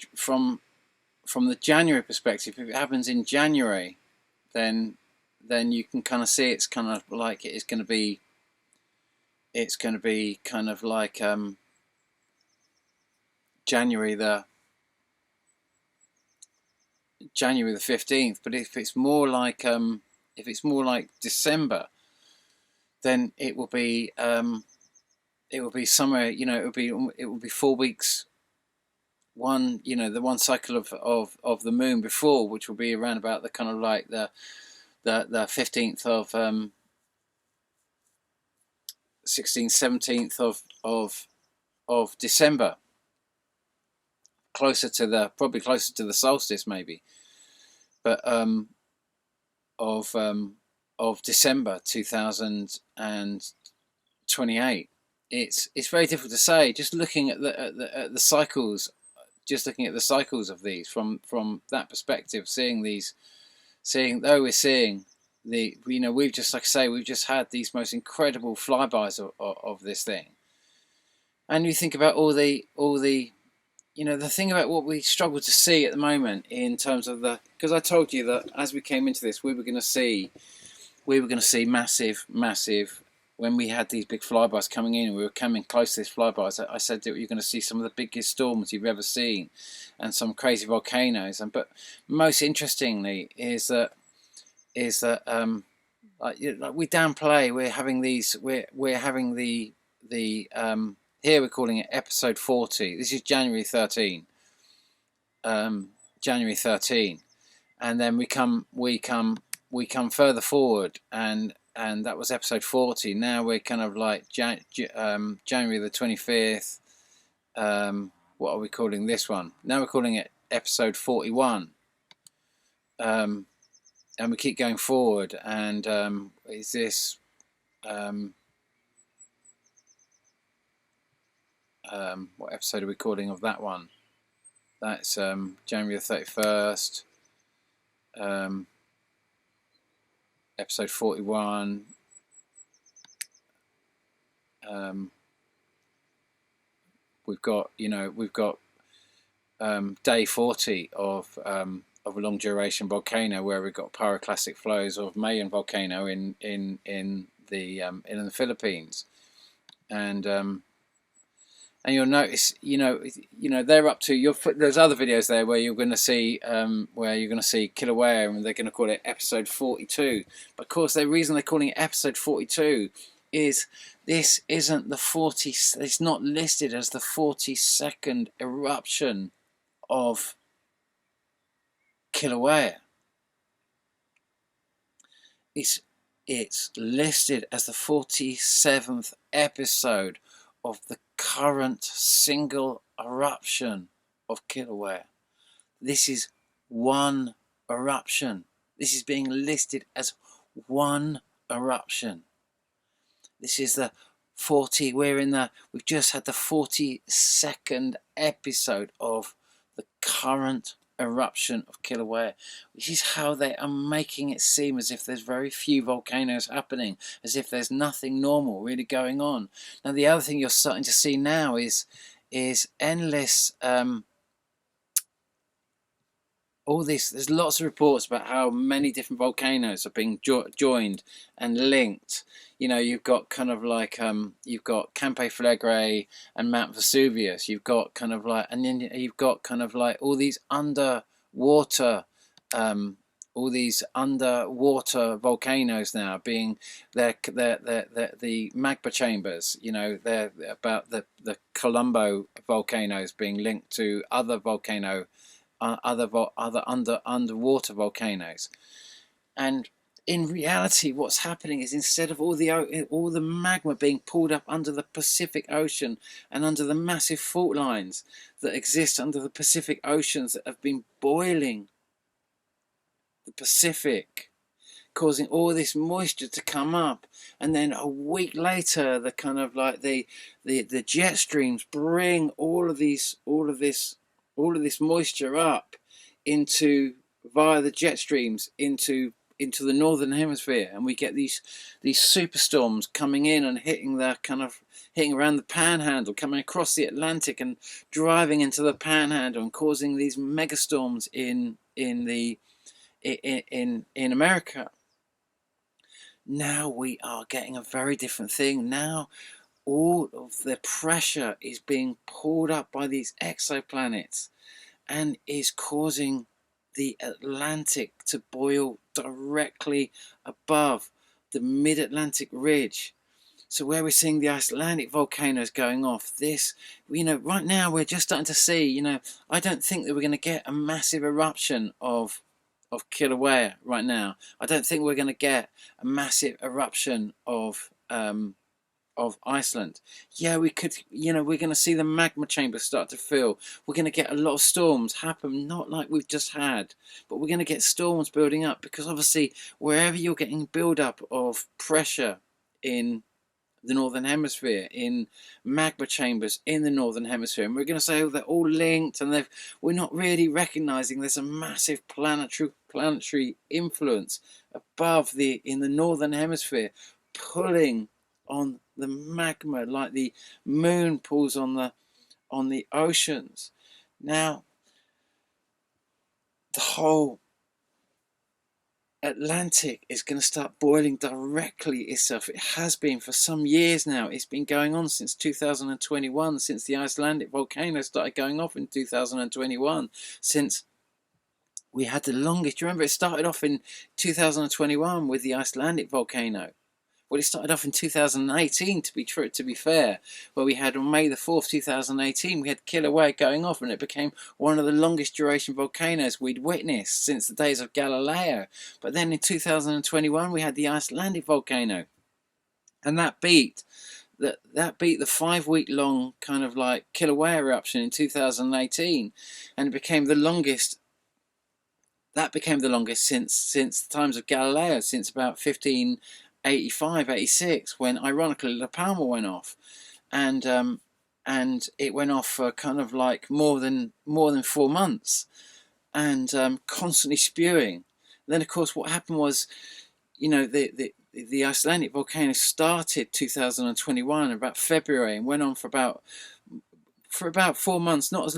A: January perspective. If it happens in January, then you can kind of see it's kind of like it's going to be kind of like January the 15th. But if it's more like December, then it will be somewhere, you know, it will be 4 weeks. One, you know, the one cycle of the moon before, which will be around about the kind of like the 15th of 16th, 17th of December, probably closer to the solstice maybe, but of December 2028. It's very difficult to say. Just looking at the cycles, of these from that perspective, seeing we're seeing we've just, like I say, we've just had these most incredible flybys of this thing, and you think about all the the thing about what we struggle to see at the moment in terms of because I told you that as we came into this, we were going to see massive, when we had these big flybys coming in, we were coming close to these flybys. I said that you're going to see some of the biggest storms you've ever seen, and some crazy volcanoes. But most interestingly is that like we downplay. We're having these. We're having the here we're calling it episode 40. This is January 13. January 13, and then we come further forward, and that was episode 40. Now we're kind of like January the 25th. What are we calling this one? Now we're calling it episode 41. And we keep going forward, and is this what episode are we calling of that one? That's January the 31st. Episode 41. We've got day 40 of a long duration volcano, where we've got pyroclastic flows of Mayon volcano in the Philippines, and you'll notice, they're up to there's other videos there where you're going to see Kilauea, and they're going to call it episode 42. But of course, the reason they're calling it episode 42 is this isn't the 40. It's not listed as the 42nd eruption of Kilauea. It's listed as the 47th episode of the current single eruption of Kilauea. This is one eruption. This is being listed as one eruption. This is the 40. We've just had the 42nd episode of the current eruption of Kilauea, which is how they are making it seem as if there's very few volcanoes happening, as if there's nothing normal really going on. Now, the other thing you're starting to see now is endless all this. There's lots of reports about how many different volcanoes are being joined and linked. You've got kind of like you've got Campo Flegrei and Mount Vesuvius. You've got kind of like, and then you've got kind of like all these underwater volcanoes now being the magma chambers. They're about the Colombo volcanoes being linked to other underwater volcanoes. And in reality, what's happening is, instead of all the magma being pulled up under the Pacific Ocean and under the massive fault lines that exist under the Pacific Oceans that have been boiling the Pacific, causing all this moisture to come up, and then a week later, the kind of like the jet streams bring all of this moisture up via the jet streams into the northern hemisphere, and we get these superstorms coming in and hitting around the Panhandle, coming across the Atlantic and driving into the Panhandle and causing these megastorms in America. Now we are getting a very different thing. Now all of the pressure is being pulled up by these exoplanets and is causing the Atlantic to boil directly above the mid-Atlantic ridge. So where we're seeing the Icelandic volcanoes going off, right now we're just starting to see, I don't think that we're going to get a massive eruption of Kilauea right now. I don't think we're going to get a massive eruption of Iceland. Yeah, we could, we're going to see the magma chambers start to fill. We're going to get a lot of storms happen, not like we've just had, but we're going to get storms building up, because obviously wherever you're getting build up of pressure in the Northern Hemisphere, in magma chambers in the Northern Hemisphere. And we're going to say, oh, they're all linked, and we're not really recognizing there's a massive planetary influence above in the Northern Hemisphere, pulling on the magma like the moon pulls on the oceans. Now, the whole Atlantic is going to start boiling directly itself. It has been for some years now. It's been going on since 2021, since the Icelandic volcano started going off in 2021, since we had the longest. Remember, it started off in 2021 with the Icelandic volcano. Well, it started off in 2018, to be fair, where we had on May the 4th, 2018, we had Kilauea going off, and it became one of the longest duration volcanoes we'd witnessed since the days of Galileo. But then in 2021, we had the Icelandic volcano, and that beat the 5-week-long kind of like Kilauea eruption in 2018, and it became the longest. That became the longest since the times of Galileo, since about 1585, 86, when ironically La Palma went off, and it went off for kind of like more than 4 months, and constantly spewing. And then of course what happened was, the Icelandic volcano started 2021 about February and went on for about 4 months, not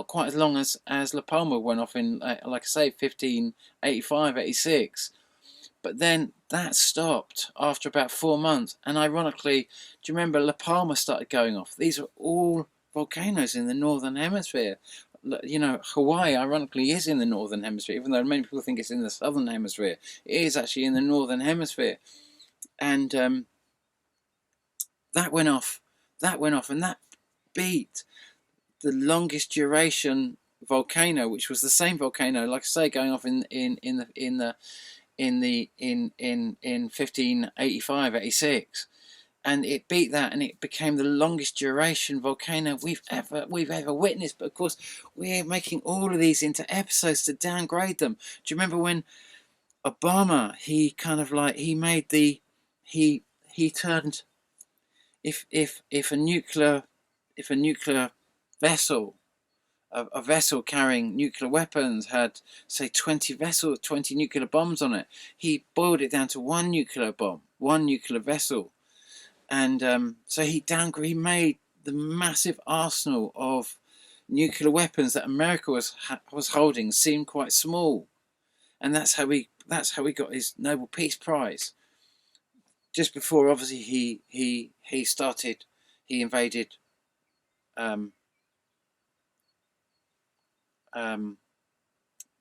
A: quite as long as La Palma went off in, like I say, 1585, 86. But then that stopped after about 4 months. And ironically, do you remember La Palma started going off? These are all volcanoes in the Northern Hemisphere. Hawaii, ironically, is in the Northern Hemisphere, even though many people think it's in the Southern Hemisphere. It is actually in the Northern Hemisphere. And that went off, and that beat the longest duration volcano, which was the same volcano, like I say, going off in 1585, 86, and it beat that, and it became the longest duration volcano we've ever witnessed. But of course, we're making all of these into episodes to downgrade them. Do you remember when Obama, he turned, if a nuclear vessel, a vessel carrying nuclear weapons had, say, 20 nuclear bombs on it, he boiled it down to one nuclear bomb, one nuclear vessel. And so he made the massive arsenal of nuclear weapons that America was holding seem quite small. And that's how he got his Nobel Peace Prize. Just before, obviously, he invaded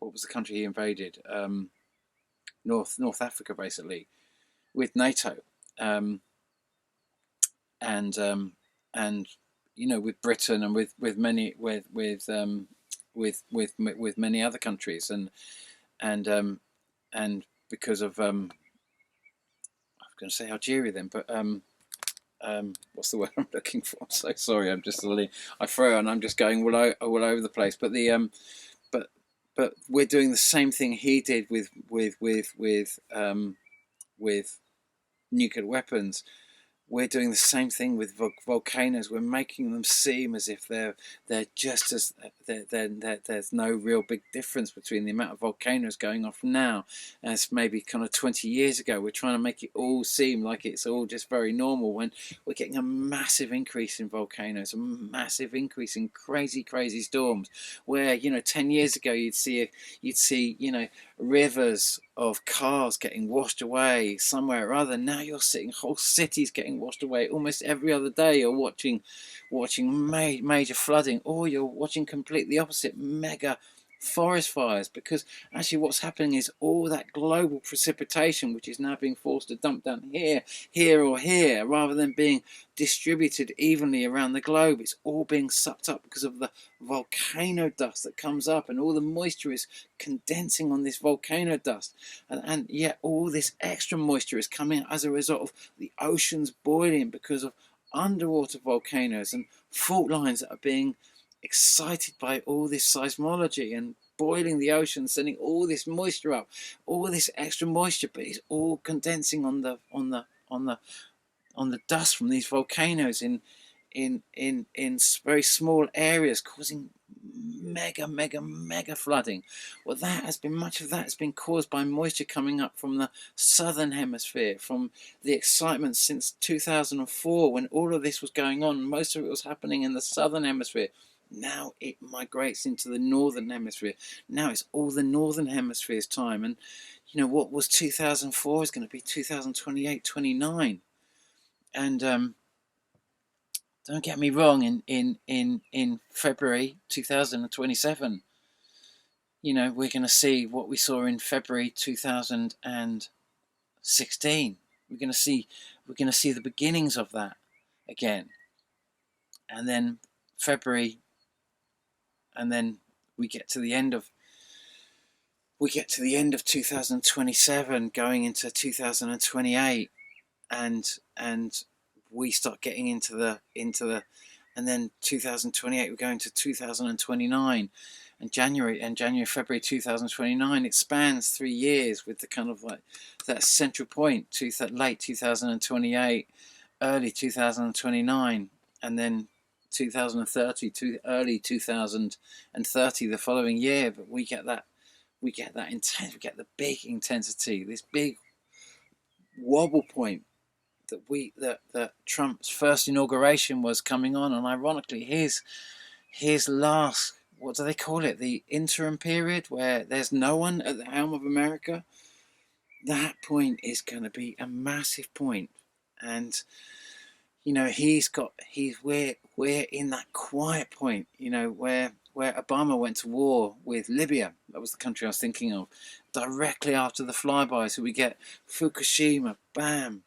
A: what was the country he invaded? North Africa, basically, with NATO, and with Britain and with many many other countries, and because of I was going to say Algeria then, but what's the word I'm looking for? I'm so sorry. I'm just I throw and I'm just going all over the place. But but we're doing the same thing he did with nuclear weapons. We're doing the same thing with volcanoes. We're making them seem as if they're just as there's no real big difference between the amount of volcanoes going off now as maybe kind of 20 years ago. We're trying to make it all seem like it's all just very normal, when we're getting a massive increase in volcanoes, a massive increase in crazy storms. Where 10 years ago you'd see rivers of cars getting washed away somewhere or other. Now you're seeing whole cities getting washed away almost every other day. You're watching major flooding, or you're watching completely opposite, mega forest fires, because actually what's happening is all that global precipitation, which is now being forced to dump down here or here, rather than being distributed evenly around the globe, it's all being sucked up because of the volcano dust that comes up, and all the moisture is condensing on this volcano dust, and yet all this extra moisture is coming as a result of the oceans boiling because of underwater volcanoes and fault lines that are being excited by all this seismology and boiling the ocean, sending all this moisture up, all this extra moisture, but it's all condensing on the the dust from these volcanoes in very small areas, causing mega flooding. Well, much of that has been caused by moisture coming up from the southern hemisphere, from the excitement since 2004 when all of this was going on. Most of it was happening in the southern hemisphere. Now it migrates into the northern hemisphere. Now it's all the northern hemisphere's time. And you know, what was 2004 is going to be 2028, 29. And don't get me wrong, in February 2027, you know, we're going to see what we saw in February 2016. We're going to see the beginnings of that again. And then February, and then we get to the end of 2027, going into 2028, and we start getting into the and then 2028 we're going to 2029, and February 2029. It spans 3 years with the kind of like that central point to late 2028, early 2029, and then 2030 to early 2030 the following year. But we get that intense, we get the big intensity, this big wobble point that Trump's first inauguration was coming on. And ironically, his last, what do they call it, the interim period where there's no one at the helm of America, that point is going to be a massive point. And you know, we're in that quiet point, you know, where Obama went to war with Libya. That was the country I was thinking of. Directly after the flybys, so we get Fukushima, bam,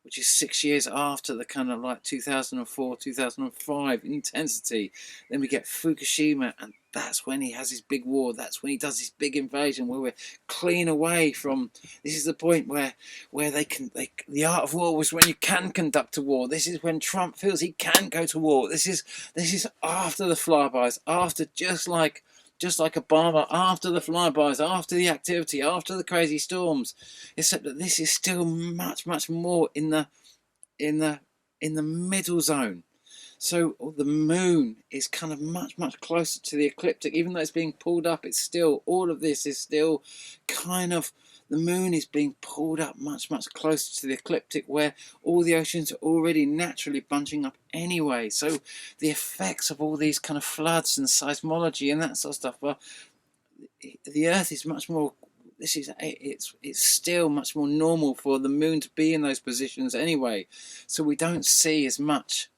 A: which is 6 years after the kind of like 2004, 2005 intensity. Then we get Fukushima, and that's when he has his big war. That's when he does his big invasion, where we're clean away from. This is the point where the art of war was when you can conduct a war. This is when Trump feels he can go to war. This is after the flybys, after just like Obama, after the flybys, after the activity, after the crazy storms. Except that this is still much more in the middle zone. So the moon is kind of much closer to the ecliptic. Even though it's being pulled up, it's still, all of this is still kind of, the moon is being pulled up much closer to the ecliptic, where all the oceans are already naturally bunching up anyway. So the effects of all these kind of floods and seismology and that sort of stuff, well, the Earth is much more, it's still much more normal for the moon to be in those positions anyway. So we don't see as much.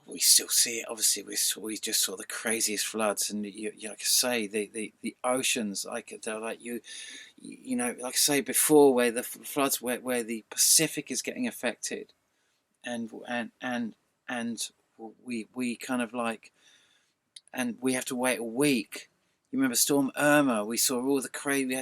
A: We still see it, obviously. We just saw the craziest floods, and you like I say, the oceans, like they're like you know, like I say before, where the floods, where the Pacific is getting affected, and we kind of like, and we have to wait a week. You remember Storm Irma? We saw all the crazy.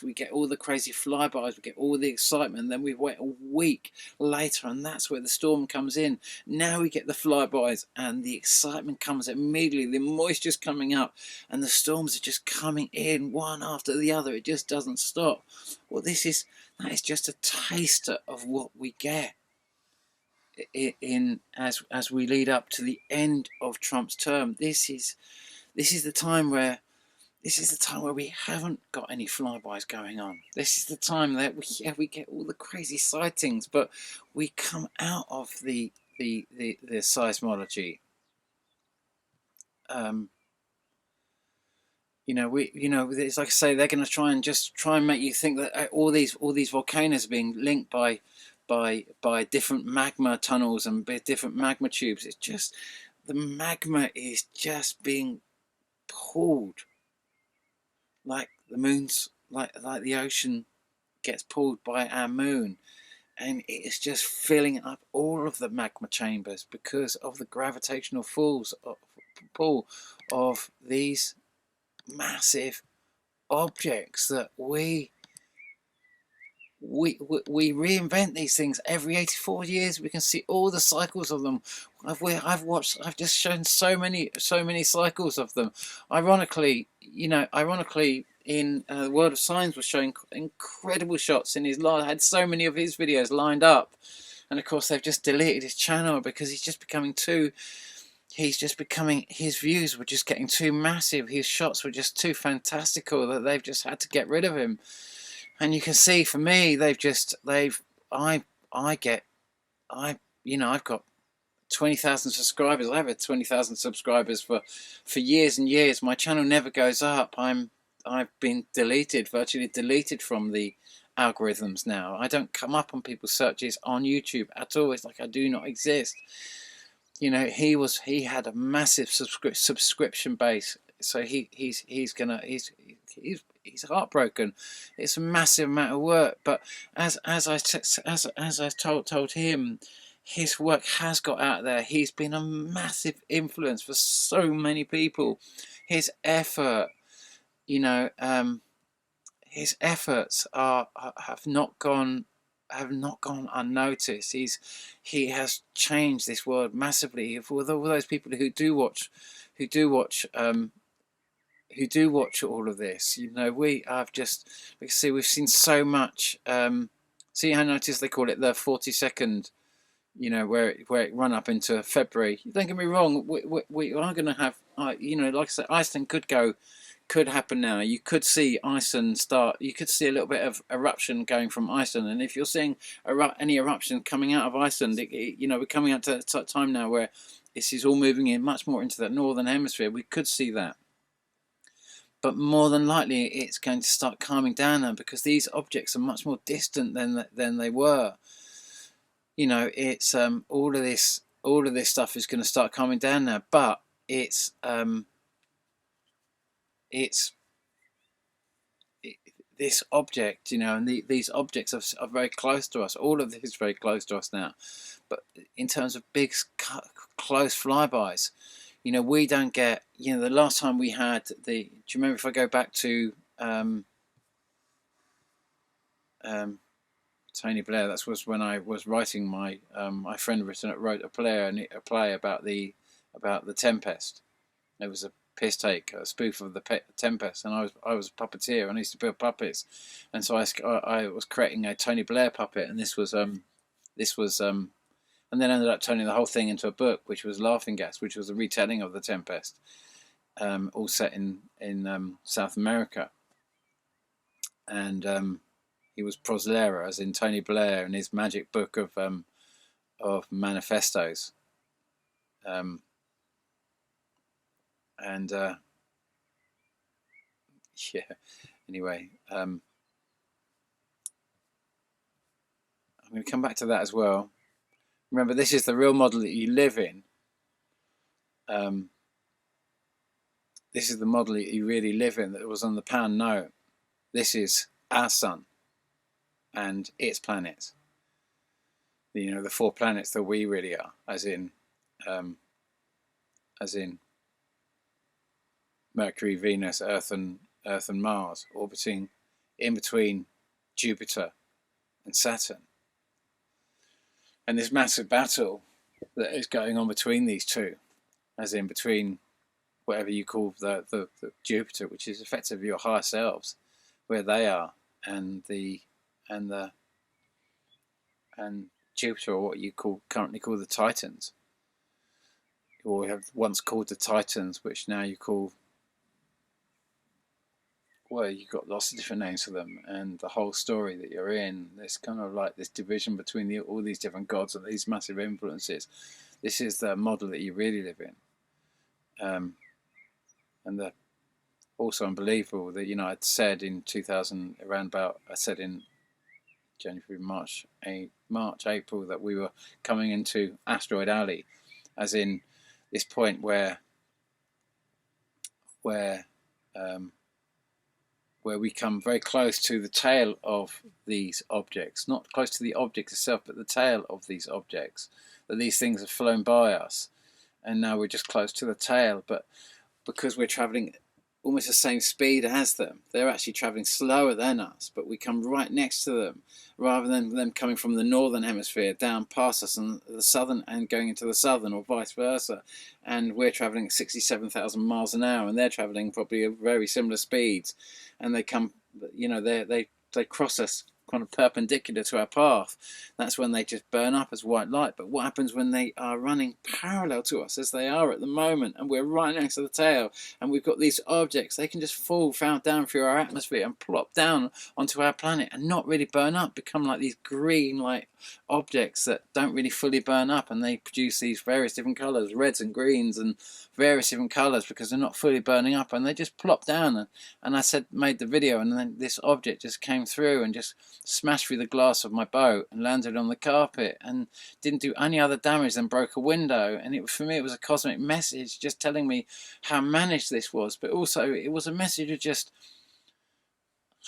A: We get all the crazy flybys. We get all the excitement. And then we wait a week later, and that's where the storm comes in. Now we get the flybys, and the excitement comes immediately. The moisture's coming up, and the storms are just coming in one after the other. It just doesn't stop. Well, that is just a taster of what we get as we lead up to the end of Trump's term. This is the time where. This is the time where we haven't got any flybys going on. This is the time that we get all the crazy sightings, but we come out of the seismology. It's like I say, they're going to try and make you think that all these volcanoes are being linked by different magma tunnels and different magma tubes. It's just the magma is just being pulled. Like the moon's, like the ocean gets pulled by our moon, and it's just filling up all of the magma chambers because of the gravitational pull of these massive objects that we reinvent these things every 84 years. We can see all the cycles of them. I've just shown so many cycles of them. Ironically, World of Signs was showing incredible shots in his live. Had so many of his videos lined up, and of course they've just deleted his channel because he's just becoming too. He's just becoming. His views were just getting too massive. His shots were just too fantastical that they've just had to get rid of him. And you can see for me, I've got 20,000 subscribers. I've had 20,000 subscribers for years and years. My channel never goes up. I've been virtually deleted from the algorithms now. I don't come up on people's searches on YouTube at all. It's like I do not exist. You know, he had a massive subscription base, so he's heartbroken. It's a massive amount of work, but as I told him, his work has got out there. He's been a massive influence for so many people. His effort, you know, his efforts have not gone unnoticed. He has changed this world massively. For all those people who do watch all of this, you know, we have just, like I see, we've seen so much. See, I noticed they call it the 40-second, you know, where it run up into February. Don't get me wrong, we are going to have, you know, like I said, Iceland could happen now. You could see Iceland start. You could see a little bit of eruption going from Iceland, and if you're seeing any eruption coming out of Iceland, you know, we're coming out to a time now where this is all moving in much more into the northern hemisphere. We could see that, but more than likely it's going to start calming down now because these objects are much more distant than they were. You know, it's all of this stuff is going to start calming down now, but it's this object, you know, and these objects are very close to us. All of this is very close to us now, but in terms of big close flybys, you know, we don't get, you know, the last time we had do you remember, if I go back to Tony Blair, that was when I was writing my friend wrote a play about the Tempest. It was a piss take, a spoof of the Tempest, and I was a puppeteer, and I used to build puppets, and so I was creating a Tony Blair puppet, and this was and then ended up turning the whole thing into a book, which was Laughing Gas, which was a retelling of the Tempest, all set in South America, and he was Proslera, as in Tony Blair, in his magic book of manifestos. Yeah, anyway, I'm going to come back to that as well. Remember, this is the real model that you live in. This is the model that you really live in, that was on the pound note. This is our sun and its planets. You know, the 4 planets that we really are, as in Mercury, Venus, Earth and Mars, orbiting in between Jupiter and Saturn. And this massive battle that is going on between these two, as in between whatever you call the Jupiter, which is effectively your higher selves, where they are, and Jupiter, or what you currently call the Titans, or have once called the Titans, which now you call, well, you've got lots of different names for them, and the whole story that you're in, this kind of like this division between all these different gods and these massive influences. This is the model that you really live in, and also unbelievable that, you know, I'd said in 2000, I said in January, March, April, that we were coming into Asteroid Alley, as in this point where we come very close to the tail of these objects, not close to the object itself, but the tail of these objects, that these things have flown by us, and now we're just close to the tail, but because we're traveling almost the same speed as them. They're actually traveling slower than us, but we come right next to them, rather than them coming from the northern hemisphere down past us and the southern and going into the southern, or vice versa. And we're traveling at 67,000 miles an hour, and they're traveling probably at very similar speeds. And they come, they cross us kind of perpendicular to our path. That's when they just burn up as white light. But what happens when they are running parallel to us, as they are at the moment, and we're right next to the tail, and we've got these objects, they can just fall down through our atmosphere and plop down onto our planet and not really burn up, become like these green like objects that don't really fully burn up, and they produce these various different colors, reds and greens and various different colors, because they're not fully burning up, and they just plop down. And I made the video, and then this object just came through and just smashed through the glass of my boat and landed on the carpet, and didn't do any other damage than broke a window. And for me it was a cosmic message, just telling me how managed this was, but also it was a message of just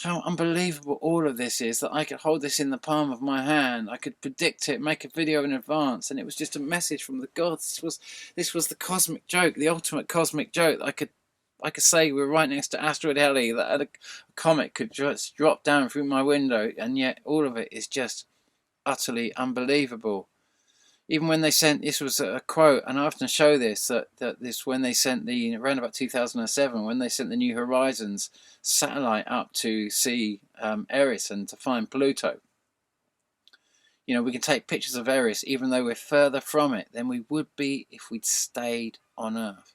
A: how unbelievable all of this is, that I could hold this in the palm of my hand, I could predict it, make a video in advance, and it was just a message from the gods. This was the cosmic joke, the ultimate cosmic joke. I could say we were right next to asteroid Halley, that a comet could just drop down through my window, and yet all of it is just utterly unbelievable. Even when they sent, this was a quote, and I often show this, that this, when they sent around about 2007, when they sent the New Horizons satellite up to see Eris and to find Pluto. You know, we can take pictures of Eris even though we're further from it than we would be if we'd stayed on Earth.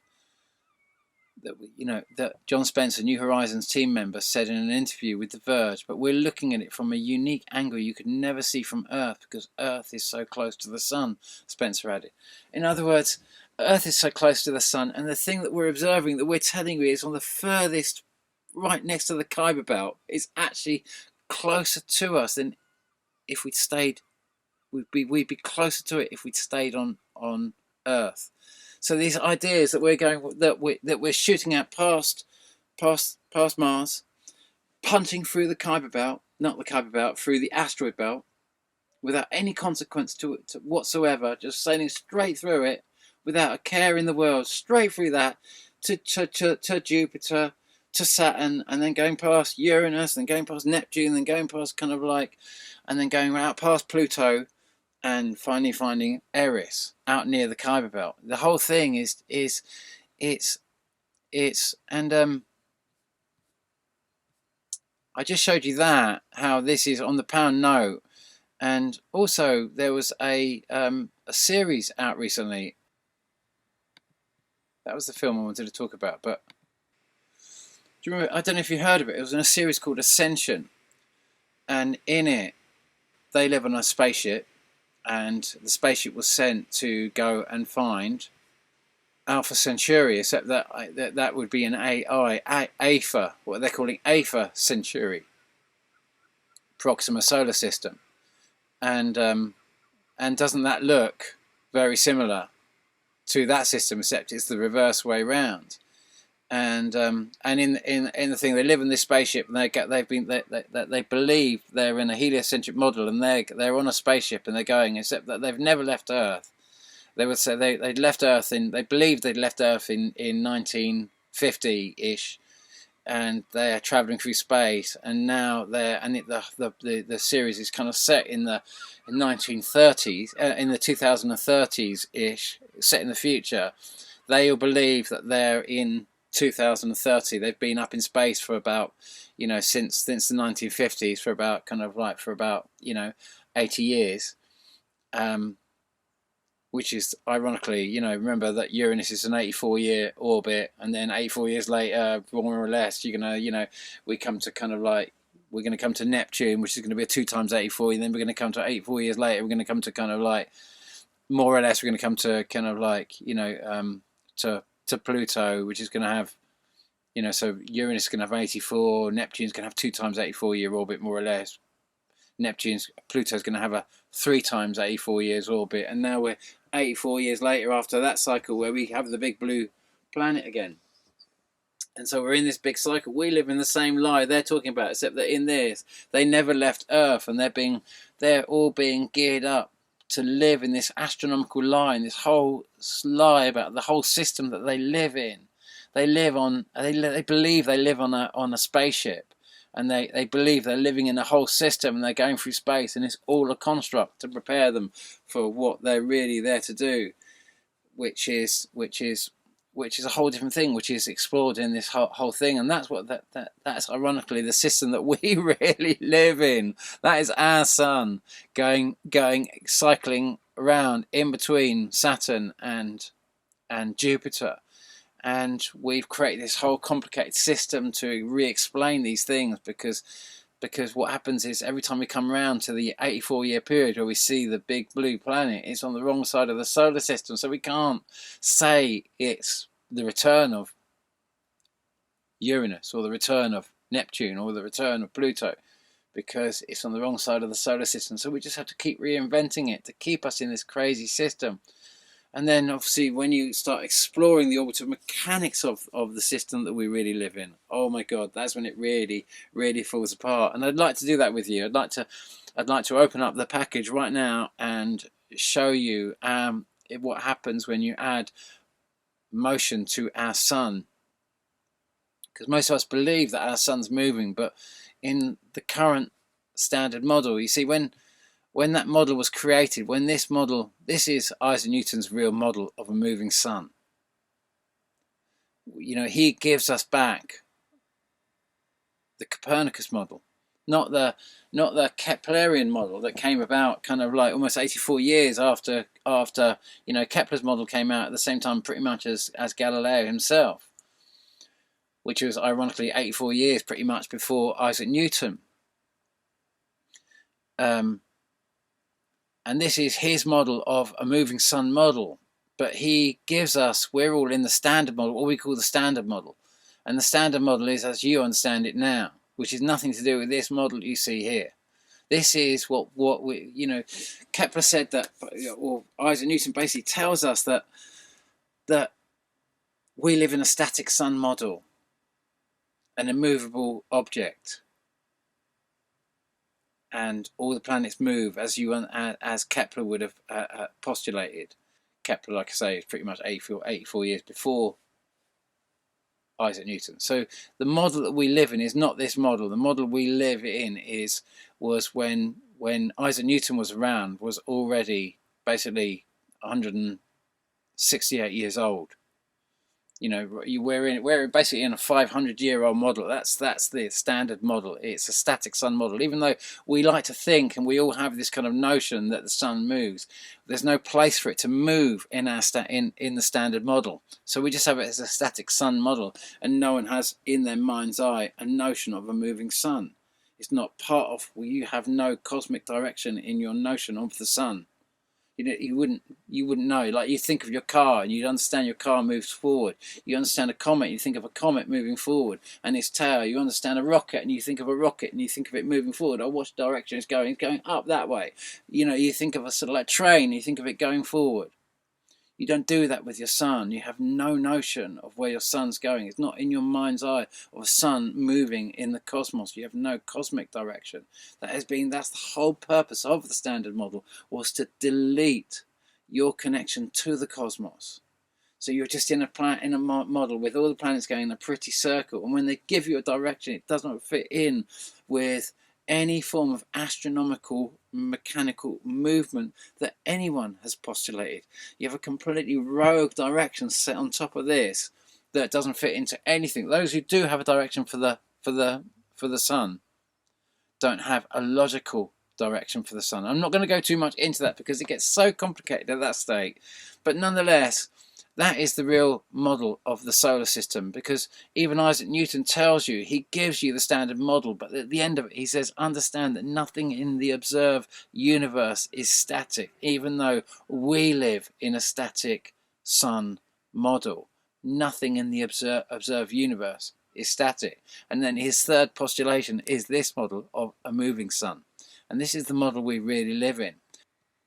A: That John Spencer, New Horizons team member, said in an interview with The Verge, but we're looking at it from a unique angle you could never see from Earth, because Earth is so close to the sun, Spencer added. In other words, Earth is so close to the sun, and the thing that we're observing, that we're telling you, is on the furthest, right next to the Kuiper Belt, is actually closer to us than if we'd stayed. We'd be closer to it if we'd stayed on Earth. So these ideas that we're shooting at past Mars, punching through the Kuiper Belt, not the Kuiper Belt, through the asteroid belt, without any consequence to it whatsoever, just sailing straight through it without a care in the world, straight through that to Jupiter, to Saturn, and then going past Uranus, and going past Neptune, and going past and then going out past Pluto, and finally finding Eris out near the Kuiper Belt. The whole thing and I just showed you that, how this is on the pound note. And also there was a series out recently. That was the film I wanted to talk about, but do you remember? I don't know if you heard of it. It was in a series called Ascension, and in it they live on a spaceship, and the spaceship was sent to go and find Alpha Centauri, except that would be an AI, AFA, what they're calling AFA Centauri, Proxima Solar System, and doesn't that look very similar to that system, except it's the reverse way round? And in the thing, they live in this spaceship, and they believe they're in a heliocentric model, and they're on a spaceship, and they're going, except that they've never left Earth. They would say they'd left Earth they believed they'd left Earth in 1950-ish, and they are traveling through space, and now the series is kind of set in the 1930s, in the 2030s-ish, set in the future. They all believe that they're in 2030. They've been up in space for about, since the 1950s, for about 80 years, which is ironically, remember that Uranus is an 84-year orbit, and then 84 years later, more or less, we're going to come to Neptune, which is going to be a 2 times 84, and then we're going to come to 84 years later, we're going to come to more or less, we're going to come to to Pluto, which is going to have, so Uranus is going to have 84, Neptune's going to have 2 times 84-year orbit, more or less. Pluto's going to have a 3 times 84 years orbit, and now we're 84 years later after that cycle, where we have the big blue planet again. And so we're in this big cycle. We live in the same lie they're talking about, except that in this, they never left Earth, and they're all being geared up to live in this astronomical lie, and this whole lie about the whole system that they live in. they believe they live on a spaceship, and they believe they're living in a whole system, and they're going through space, and it's all a construct to prepare them for what they're really there to do, which is a whole different thing, which is explored in this whole thing. And that's what that's ironically the system that we really live in. That is our sun going cycling around in between Saturn and Jupiter. And we've created this whole complicated system to re-explain these things, because what happens is every time we come around to the 84-year period where we see the big blue planet, it's on the wrong side of the solar system. So we can't say it's the return of Uranus or the return of Neptune or the return of Pluto, because it's on the wrong side of the solar system. So we just have to keep reinventing it to keep us in this crazy system. And then obviously when you start exploring the orbital mechanics of the system that we really live in, oh my God, that's when it really, really falls apart. And I'd like to do that with you. I'd like to open up the package right now and show you what happens when you add motion to our sun. Because most of us believe that our sun's moving, but in the current standard model, you see, when that model was created, this is Isaac Newton's real model of a moving sun. You know, he gives us back the Copernicus model, not the Keplerian model that came about kind of like almost 84 years after you know, Kepler's model came out at the same time pretty much as Galileo himself, which was ironically 84 years pretty much before Isaac Newton. And this is his model of a moving sun model. But he gives us, we're all in the standard model, what we call the standard model. And the standard model is as you understand it now, which is nothing to do with this model you see here. This is what we, you know, Kepler said that, or Isaac Newton basically tells us that we live in a static sun model, an immovable object. And all the planets move as Kepler would have postulated. Kepler, like I say, is pretty much 84 years before Isaac Newton. So the model that we live in is not this model. The model we live in was when Isaac Newton was around, was already basically 168 years old. You know, we're basically in a 500-year-old model. That's the standard model. It's a static sun model. Even though we like to think, and we all have this kind of notion that the sun moves, there's no place for it to move in our in the standard model. So we just have it as a static sun model, and no one has in their mind's eye a notion of a moving sun. It's not part of. Well, you have no cosmic direction in your notion of the sun. You know, you wouldn't know. Like, you think of your car and you'd understand your car moves forward. You understand a comet, you think of a comet moving forward and its tail. You understand a rocket and you think of a rocket and you think of it moving forward. Oh, what direction it's going? It's going up that way. You know, you think of a sort of like train, you think of it going forward. You don't do that with your sun. You have no notion of where your sun's going. It's not in your mind's eye of a sun moving in the cosmos. You have no cosmic direction. That's the whole purpose of the standard model, was to delete your connection to the cosmos. So you're just in a model with all the planets going in a pretty circle, and when they give you a direction, it does not fit in with any form of astronomical mechanical movement that anyone has postulated. You have a completely rogue direction set on top of this that doesn't fit into anything. Those who do have a direction for the sun don't have a logical direction for the sun. I'm not going to go too much into that because it gets so complicated at that state, but nonetheless, that is the real model of the solar system, because even Isaac Newton tells you, he gives you the standard model, but at the end of it he says, understand that nothing in the observed universe is static, even though we live in a static sun model. Nothing in the observed universe is static. And then his third postulation is this model of a moving sun. And this is the model we really live in.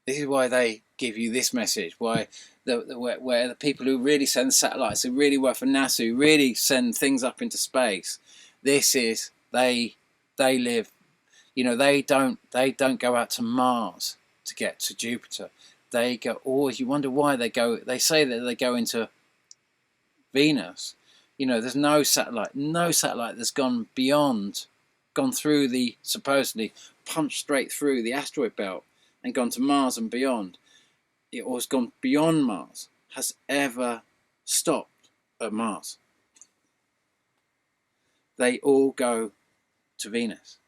A: This is why they give you this message, where the people who really send satellites, who really work for NASA, who really send things up into space, this is, they live, you know, they don't go out to Mars to get to Jupiter. They go, always, you wonder why they say that they go into Venus, You know, there's no satellite that's gone through the, supposedly punched straight through the asteroid belt and gone to Mars and beyond, or has gone beyond Mars, has ever stopped at Mars. They all go to Venus.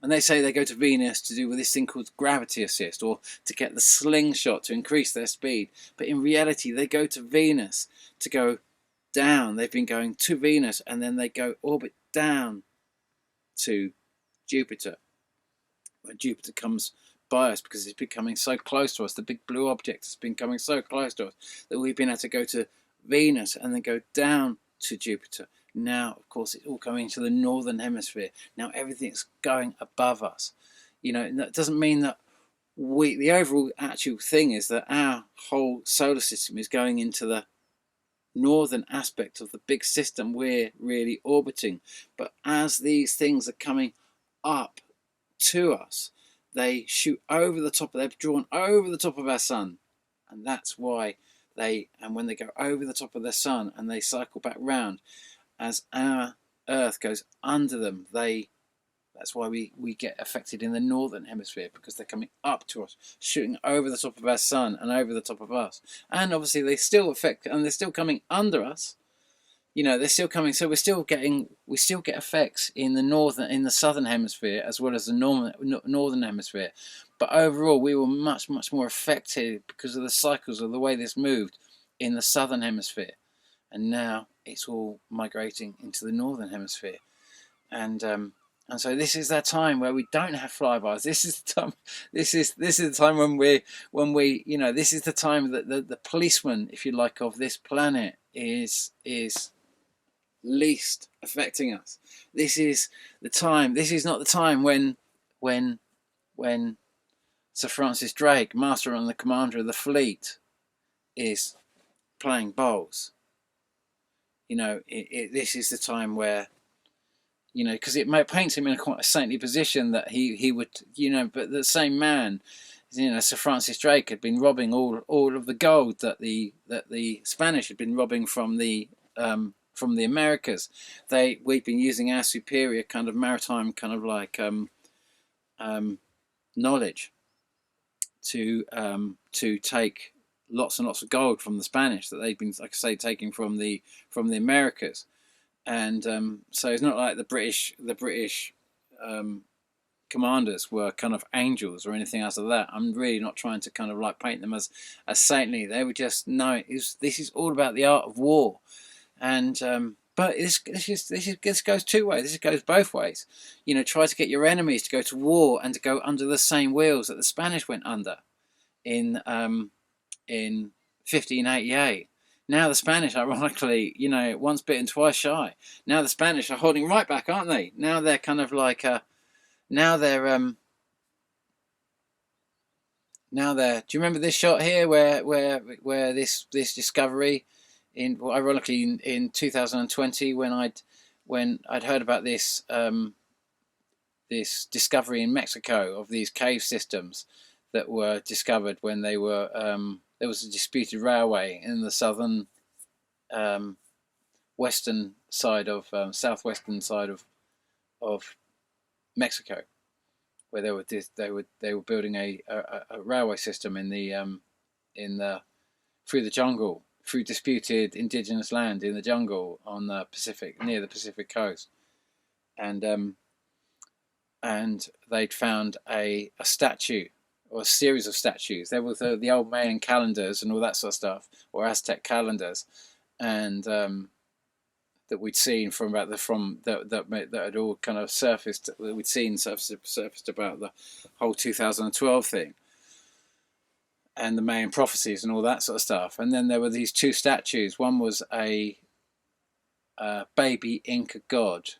A: And they say they go to Venus to do with this thing called gravity assist, or to get the slingshot to increase their speed. But in reality, they go to Venus to go down. They've been going to Venus, and then they go orbit down to Jupiter. When Jupiter comes by us, because it's becoming so close to us, the big blue object has been coming so close to us, that we've been able to go to Venus and then go down to Jupiter. Now, of course, it's all coming to the northern hemisphere. Now everything's going above us. You know, that doesn't mean that the overall actual thing is that our whole solar system is going into the northern aspect of the big system we're really orbiting. But as these things are coming up to us, they shoot over the top, they're drawn over the top of our sun. And that's why when they go over the top of their sun and they cycle back round, as our Earth goes under them, that's why we get affected in the northern hemisphere, because they're coming up to us, shooting over the top of our sun and over the top of us. And obviously they still affect, and they're still coming under us. You know, they're still coming, so we still get effects in the southern hemisphere as well as the northern hemisphere. But overall, we were much more affected because of the cycles of the way this moved in the southern hemisphere. And now it's all migrating into the northern hemisphere, and so this is that time where we don't have flybys. This is the time. This is the time when we you know, this is the time that the policeman, if you like, of this planet is least affecting us. This is the time. This is not the time when Sir Francis Drake, master and the commander of the fleet, is playing bowls. You know, this is the time where, you know, because it paints him in quite a saintly position that he would, you know, but the same man, you know, Sir Francis Drake had been robbing all of the gold that the Spanish had been robbing from the Americas. We've been using our superior kind of maritime kind of like knowledge to take lots and lots of gold from the Spanish that they've been, like I say, taking from the Americas. And so it's not like the British commanders were kind of angels or anything else like that. I'm really not trying to kind of like paint them as saintly. They were just, no, this is all about the art of war. And but this goes two ways. This goes both ways. You know, try to get your enemies to go to war and to go under the same wheels that the Spanish went under in 1588. Now the Spanish, ironically, you know, once bitten, twice shy. Now the Spanish are holding right back, aren't they? Now they're kind of like, now they're. Do you remember this shot here, where this discovery, ironically in 2020, when I'd heard about this this discovery in Mexico of these cave systems that were discovered when they were there was a disputed railway in the southern western side of southwestern side of Mexico, where they were building a railway system in the through the jungle, through disputed indigenous land in the jungle on the Pacific, near the Pacific coast, and they'd found a statue, or a series of statues. There was the old Mayan calendars and all that sort of stuff, or Aztec calendars, and that we'd seen that had all kind of surfaced. That we'd seen surfaced about the whole 2012 thing, and the Mayan prophecies and all that sort of stuff. And then there were these two statues. One was a baby Inca god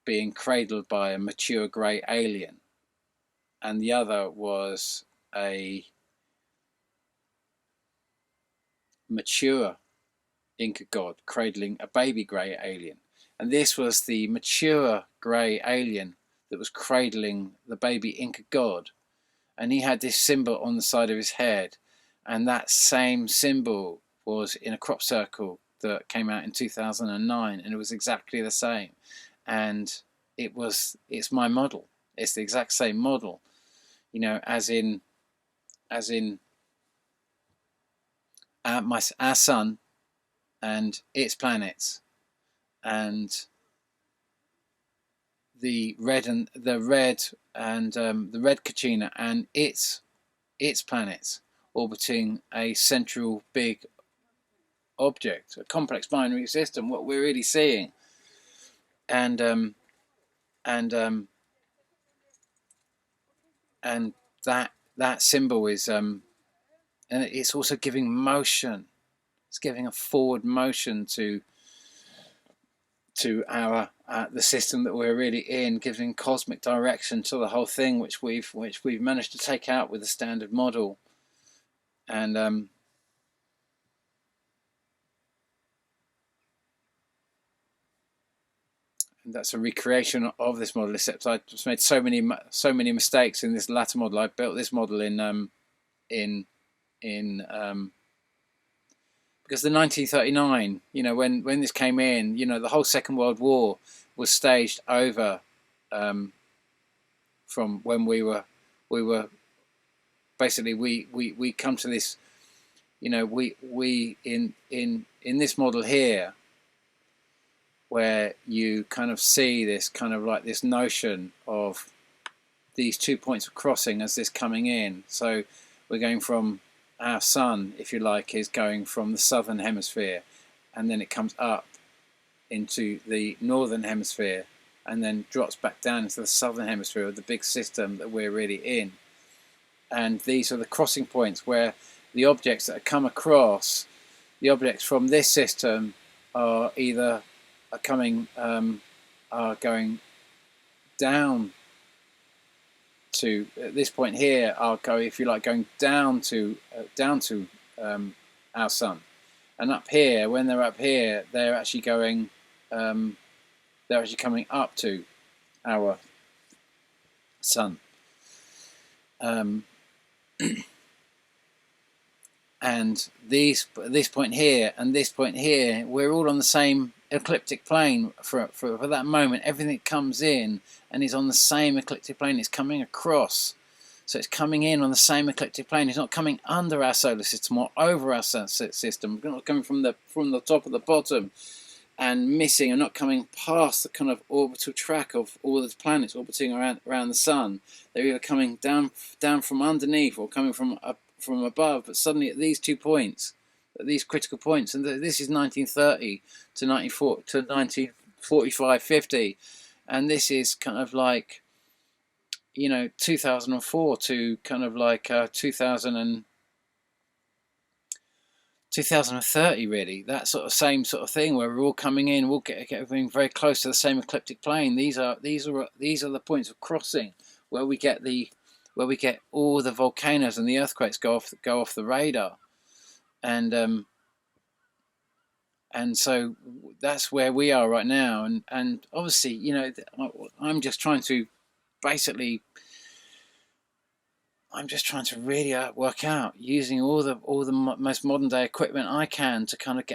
A: being cradled by a mature grey alien, and the other was a mature Inca god cradling a baby grey alien. And this was the mature grey alien that was cradling the baby Inca god. And he had this symbol on the side of his head, and that same symbol was in a crop circle that came out in 2009, and it was exactly the same. And it's my model. It's the exact same model, you know, as in our sun and its planets, and the red Kachina and its planets orbiting a central big object, a complex binary system. What we're really seeing, and that symbol is and it's also giving motion. It's giving a forward motion to our the system that we're really in, giving cosmic direction to the whole thing, which we've managed to take out with the standard model. And that's a recreation of this model, except I just made so many mistakes in this latter model. I built this model in because the 1939, you know, when this came in, you know, the whole Second World War was staged over from when we were basically we come to this, you know, we in this model here, where you kind of see this kind of like this notion of these 2 points of crossing as this coming in. So we're going from our sun, if you like, is going from the southern hemisphere, and then it comes up into the northern hemisphere and then drops back down into the southern hemisphere of the big system that we're really in. And these are the crossing points where the objects that come across, the objects from this system are either are going down to, at this point here, are going, if you like, going down to our sun, and up here, when they're up here, they're actually going, they're actually coming up to our sun. And this point here and this point here, we're all on the same ecliptic plane for that moment. Everything comes in and is on the same ecliptic plane. It's coming across, so it's coming in on the same ecliptic plane. It's not coming under our solar system or over our solar system. It's not coming from the top or the bottom and missing, and not coming past the kind of orbital track of all the planets orbiting around the sun. They're either coming down from underneath or coming from above, but suddenly at these 2 points, at these critical points, and this is 1930 to 1945, 50, and this is kind of like, you know, 2004 to kind of like 2030, really. That sort of same sort of thing where we're all coming in, we'll get everything very close to the same ecliptic plane. These are the points of crossing where we get all the volcanoes and the earthquakes go off the radar, and so that's where we are right now. And obviously, you know, I'm just trying to basically, really work out, using all the most modern day equipment I can, to kind of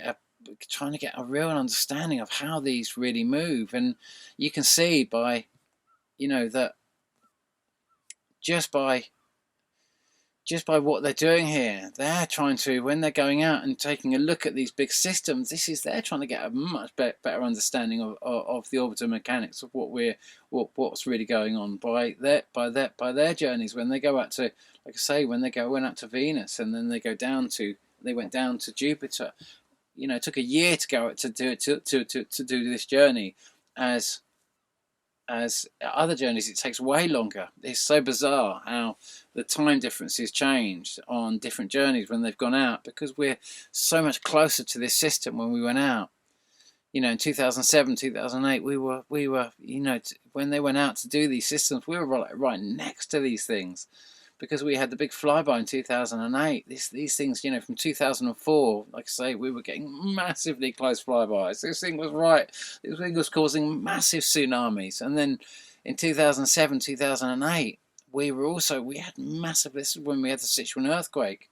A: trying to get a real understanding of how these really move. And you can see by, you know, that just by what they're doing here, they're trying to, when they're going out and taking a look at these big systems, they're trying to get a much better understanding of the orbital mechanics of what's really going on by their journeys when they go out to, like I say, when they went out to Venus, and then they went down to Jupiter. You know, it took a year to go to do this journey, as other journeys it takes way longer. It's so bizarre how the time differences changed on different journeys when they've gone out, because we're so much closer to this system when we went out. You know, in 2007, 2008, we were, you know, when they went out to do these systems, we were right next to these things, because we had the big flyby in 2008. These things, you know, from 2004, like I say, we were getting massively close flybys. This thing was causing massive tsunamis. And then in 2007, 2008, we had massive, this is when we had the Sichuan earthquake.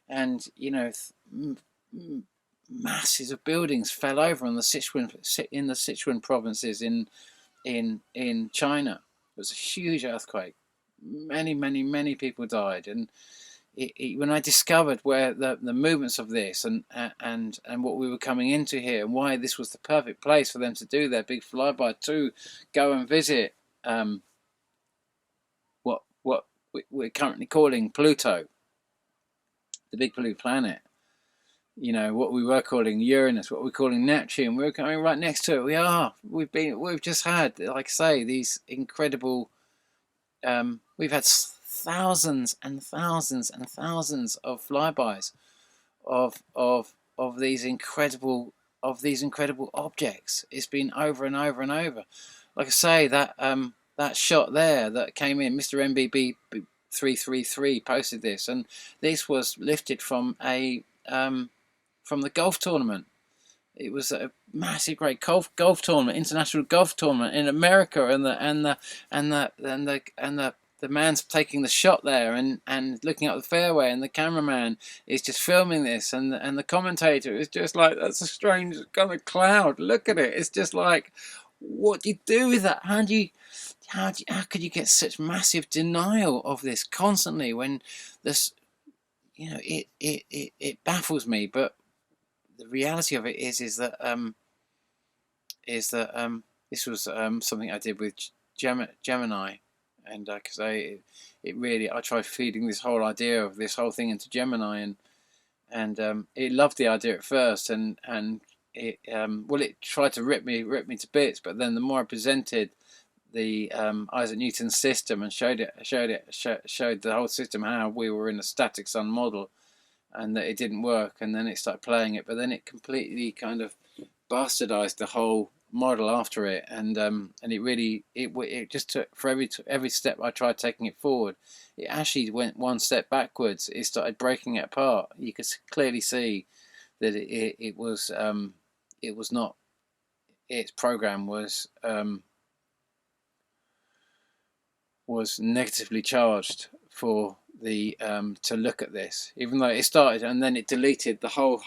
A: And, you know, masses of buildings fell over on the Sichuan provinces in China. It was a huge earthquake. Many people died, and when I discovered where the movements of this and what we were coming into here, and why this was the perfect place for them to do their big flyby to go and visit what we're currently calling Pluto, the big blue planet. You know, what we were calling Uranus, what we're calling Neptune. We're coming right next to it. We've just had, like I say, these incredible. We've had thousands and thousands and thousands of flybys of these incredible objects. It's been over and over and over. Like I say, that shot there that came in, Mr. MBB 333 posted this, and this was lifted from from the golf tournament. It was a massive, great golf tournament, international golf tournament in America, and the man's taking the shot there and looking up the fairway, and the cameraman is just filming this, and the commentator is just like, that's a strange kind of cloud. Look at it. It's just like, what do you do with that? How could you get such massive denial of this constantly when this, you know, it baffles me. But the reality of it is that this was something I did with Gemini, and because I tried feeding this whole idea of this whole thing into Gemini, and it loved the idea at first, and it it tried to rip me to bits, but then the more I presented the Isaac Newton's system and showed the whole system how we were in a static sun model, and that it didn't work, and then it started playing it, but then it completely kind of bastardized the whole model after it, and it just took, for every step I tried taking it forward, it actually went one step backwards. It started breaking it apart. You could clearly see that it was not, its program was negatively charged for the to look at this, even though it started and then it deleted the whole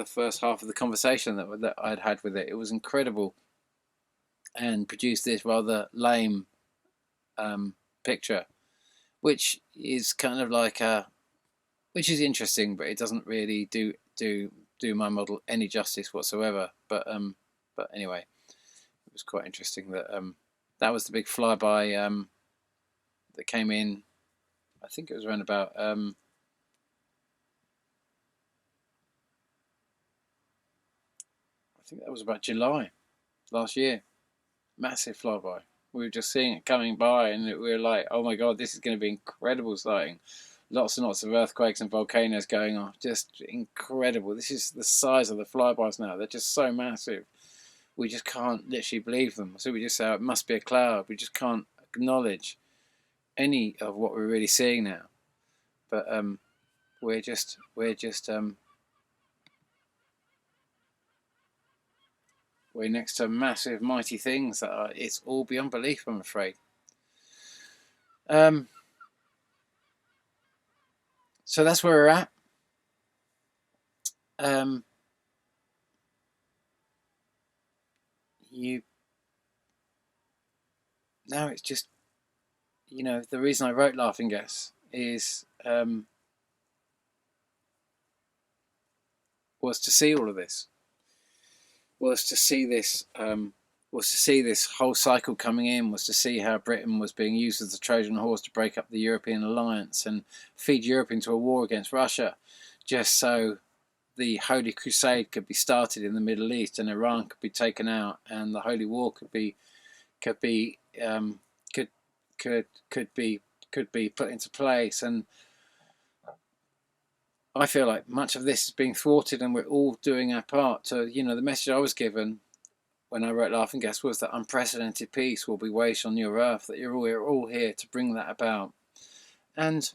A: first half of the conversation that I'd had with it. It was incredible, and produced this rather lame picture, which is kind of like which is interesting, but it doesn't really do my model any justice whatsoever. But anyway, it was quite interesting that that was the big flyby that came in. I think it was around about I think that was about July last year. Massive flyby. We were just seeing it coming by, and we were like, oh my god, this is going to be incredible sighting. Lots and lots of earthquakes and volcanoes going off. Just incredible. This is the size of the flybys now. They're just so massive. We just can't literally believe them. So we just say, oh, it must be a cloud. We just can't acknowledge any of what we're really seeing now. But we're just we're next to massive, mighty things that are, it's all beyond belief, I'm afraid. So that's where we're at. Now it's just, you know, the reason I wrote Laughing Gas is was to see all of this, was to see this whole cycle coming in, was to see how Britain was being used as the Trojan horse to break up the European alliance and feed Europe into a war against Russia, just so the Holy Crusade could be started in the Middle East and Iran could be taken out and the Holy War could be put into place. And I feel like much of this is being thwarted, and we're all doing our part to, you know, the message I was given when I wrote Laughing Gas was that unprecedented peace will be waged on your earth, that we're all here to bring that about. And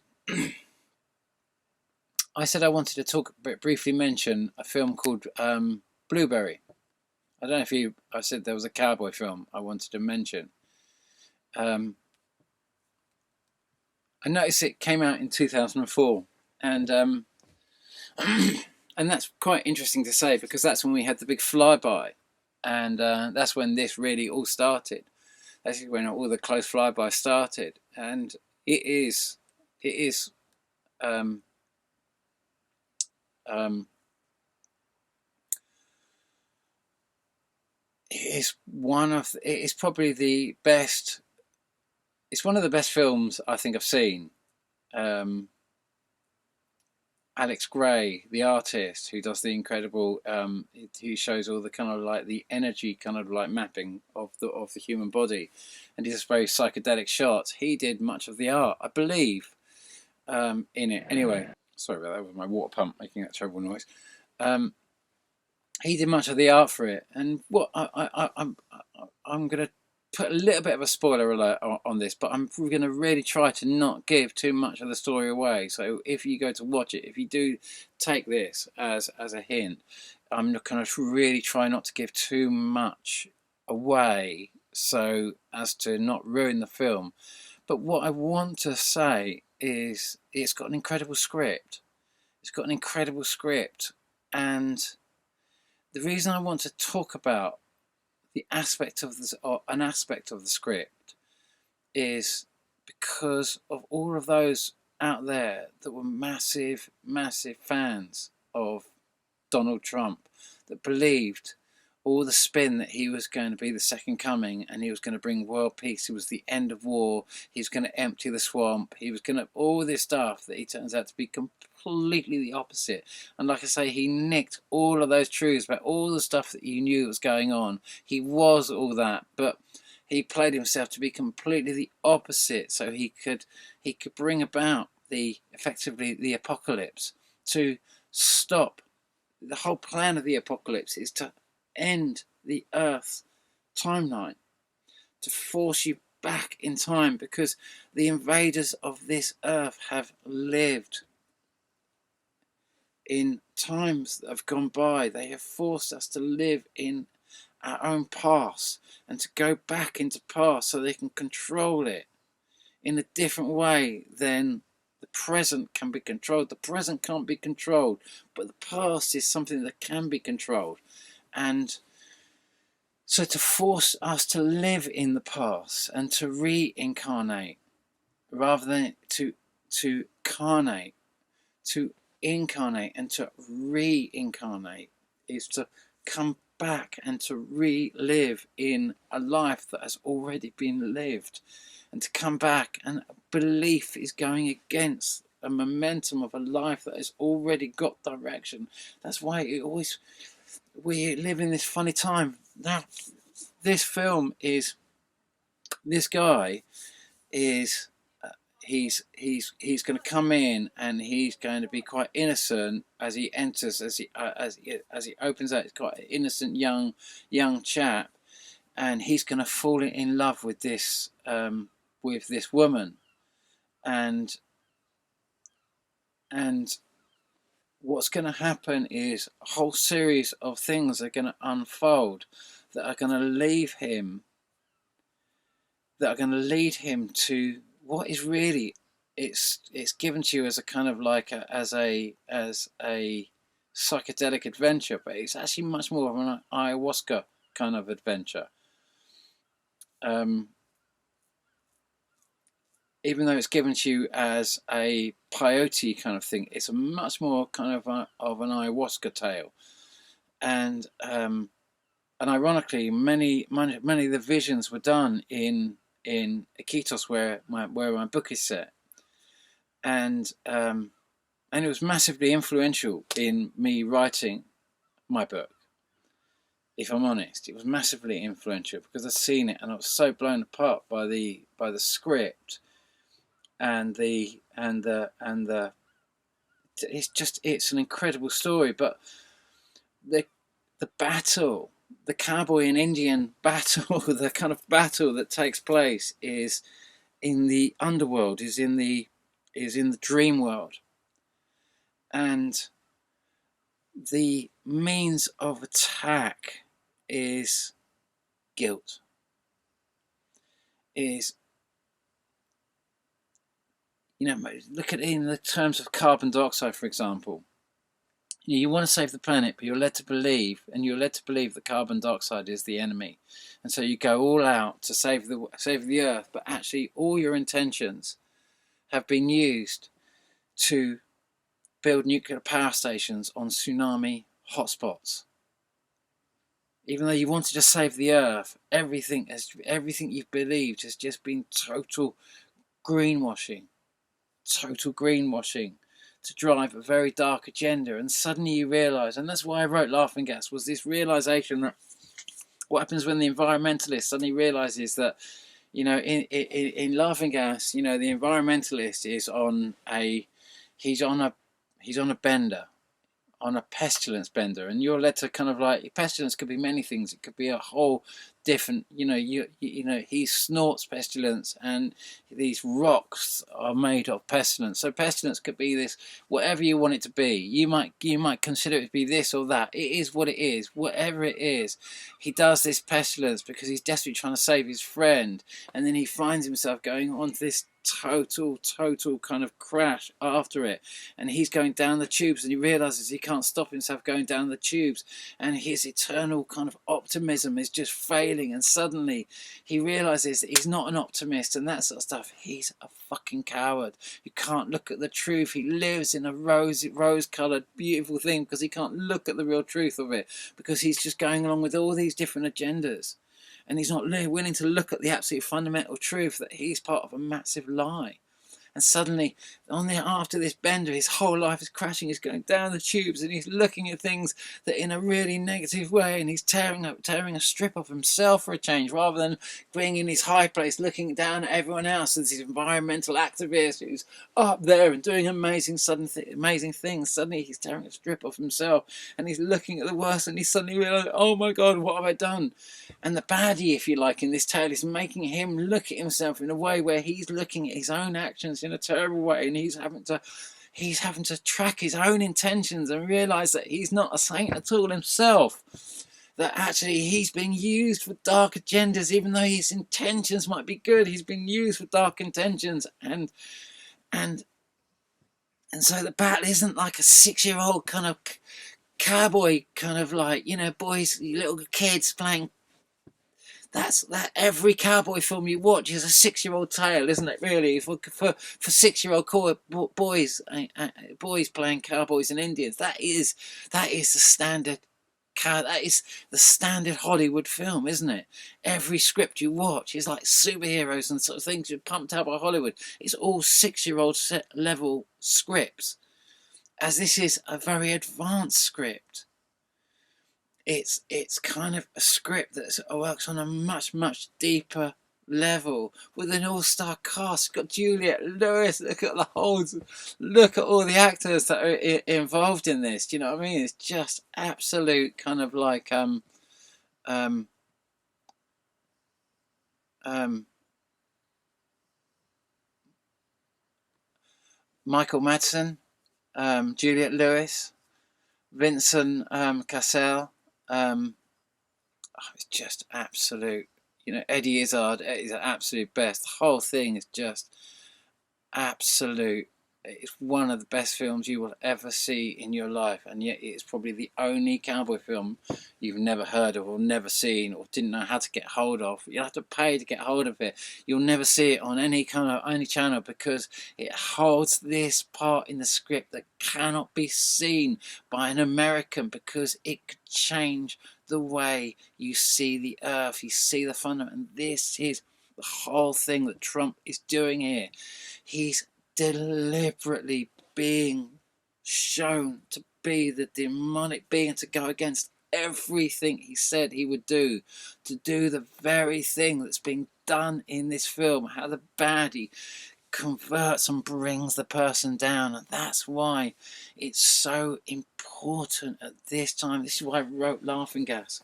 A: I said I wanted to briefly mention a film called Blueberry. I don't know if I said there was a cowboy film I wanted to mention. I noticed it came out in 2004, and And that's quite interesting to say, because that's when we had the big flyby, and that's when this really all started. That's when all the close flyby started, and it is um, um, it is probably the best. It's one of the best films I think I've seen. Um, Alex Gray, the artist who does the incredible, he shows all the kind of like the energy kind of like mapping of the human body, and he does very psychedelic shots. He did much of the art, I believe, in it. Anyway, sorry about that. That was my water pump making that terrible noise. Um, he did much of the art for it, and what I'm gonna put a little bit of a spoiler alert on this, but I'm going to really try to not give too much of the story away. So if you go to watch it, if you do take this as a hint, I'm going to really try not to give too much away so as to not ruin the film. But what I want to say is it's got an incredible script. It's got an incredible script, and the reason I want to talk about the aspect of this, or an aspect of the script, is because of all of those out there that were massive, massive fans of Donald Trump, that believed all the spin that he was going to be the second coming, and he was going to bring world peace, it was the end of war, he was going to empty the swamp, he was going to all this stuff that he turns out to be completely the opposite. And like I say, he nicked all of those truths about all the stuff that you knew was going on. He was all that, but he played himself to be completely the opposite, so he could bring about effectively the apocalypse, to stop. The whole plan of the apocalypse is to end the Earth's timeline, to force you back in time, because the invaders of this Earth have lived in times that have gone by. They have forced us to live in our own past and to go back into past so they can control it in a different way than the present can be controlled. The present can't be controlled, but the past is something that can be controlled. And so to force us to live in the past and to reincarnate rather than to carnate, to incarnate and to reincarnate, is to come back and to relive in a life that has already been lived, and to come back, and belief is going against a momentum of a life that has already got direction. That's why we live in this funny time now. This film is, this guy is he's going to come in, and he's going to be quite innocent as he enters, as he opens out. He's quite an innocent young chap, and he's going to fall in love with this woman, and what's going to happen is a whole series of things are going to unfold that are going to lead him to what is really, it's given to you as a kind of like as a psychedelic adventure, but it's actually much more of an ayahuasca kind of adventure. Even though it's given to you as a peyote kind of thing, it's a much more kind of an ayahuasca tale. And ironically, many of the visions were done in Iquitos, where my book is set, and it was massively influential in me writing my book. If I'm honest, it was massively influential because I've seen it, and I was so blown apart by the script and the it's an incredible story. But the battle, the cowboy and Indian battle, the kind of battle that takes place is in the underworld, is in the dream world, and the means of attack is guilt. Is, look at it in the terms of carbon dioxide, for example. You want to save the planet, but you're led to believe, that carbon dioxide is the enemy, and so you go all out to save the Earth. But actually, all your intentions have been used to build nuclear power stations on tsunami hotspots. Even though you wanted to save the Earth, everything you've believed has just been total greenwashing to drive a very dark agenda. And suddenly you realise, and that's why I wrote Laughing Gas, was this realisation that what happens when the environmentalist suddenly realises that, in Laughing Gas, the environmentalist is he's on a bender, on a pestilence bender, and you're led to kind of like, pestilence could be many things. It could be a whole different, he snorts pestilence, and these rocks are made of pestilence. So pestilence could be this, whatever you want it to be. You might consider it to be this or that. It is what it is. Whatever it is, he does this pestilence because he's desperately trying to save his friend, and then he finds himself going on this total kind of crash after it, and he's going down the tubes, and he realizes he can't stop himself going down the tubes, and his eternal kind of optimism is just failing, and suddenly he realizes that he's not an optimist and that sort of stuff. He's a fucking coward. You can't look at the truth. He lives in a rose-colored beautiful thing because he can't look at the real truth of it, because he's just going along with all these different agendas. And he's not really willing to look at the absolute fundamental truth that he's part of a massive lie. And suddenly, after this bender, his whole life is crashing. He's going down the tubes, and he's looking at things that in a really negative way, and he's tearing a strip of himself for a change, rather than being in his high place, looking down at everyone else as this environmental activist who's up there and doing amazing things. Suddenly, he's tearing a strip of himself, and he's looking at the worst, and he suddenly realizes, oh my God, what have I done? And the baddie, if you like, in this tale is making him look at himself in a way where he's looking at his own actions in a terrible way, and he's having to track his own intentions and realize that he's not a saint at all himself, that actually he's being used for dark agendas. Even though his intentions might be good, he's being used for dark intentions. And so the battle isn't like a 6-year-old kind of cowboy, kind of like, boys, little kids playing. That every cowboy film you watch is a 6-year-old tale, isn't it? Really, for 6-year-old boys playing cowboys and Indians. That is the standard. That is the standard Hollywood film, isn't it? Every script you watch is like superheroes and sort of things you're pumped out by Hollywood. It's all 6-year-old level scripts, as this is a very advanced script. It's kind of a script that works on a much deeper level with an all-star cast. You've got Juliette Lewis. Look at all the actors that are involved in this. Do you know what I mean? It's just absolute kind of like Michael Madsen, Juliette Lewis, Vincent Cassel. It's just absolute. Eddie Izzard is an absolute best. The whole thing is just absolute. It's one of the best films you will ever see in your life, and yet it's probably the only cowboy film you've never heard of or never seen or didn't know how to get hold of. You'll have to pay to get hold of it. You'll never see it on any channel, because it holds this part in the script that cannot be seen by an American, because it could change the way you see the earth, you see the fundament. And this is the whole thing that Trump is doing here. He's deliberately being shown to be the demonic being, to go against everything he said he would do, to do the very thing that's being done in this film. How the baddie converts and brings the person down, and that's why it's so important at this time. This is why I wrote Laughing Gas,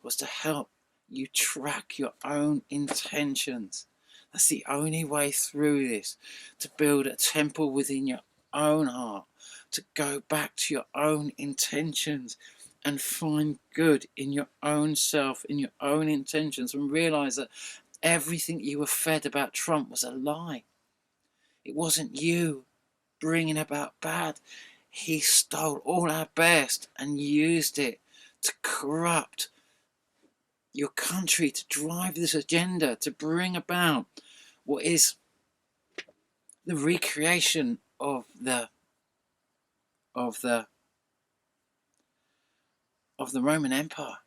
A: was to help you track your own intentions. That's the only way through this, to build a temple within your own heart, to go back to your own intentions and find good in your own self, in your own intentions, and realize that everything you were fed about Trump was a lie. It wasn't you bringing about bad. he stole all our best and used it to corrupt your country, to drive this agenda, to bring about what is the recreation of the Roman Empire.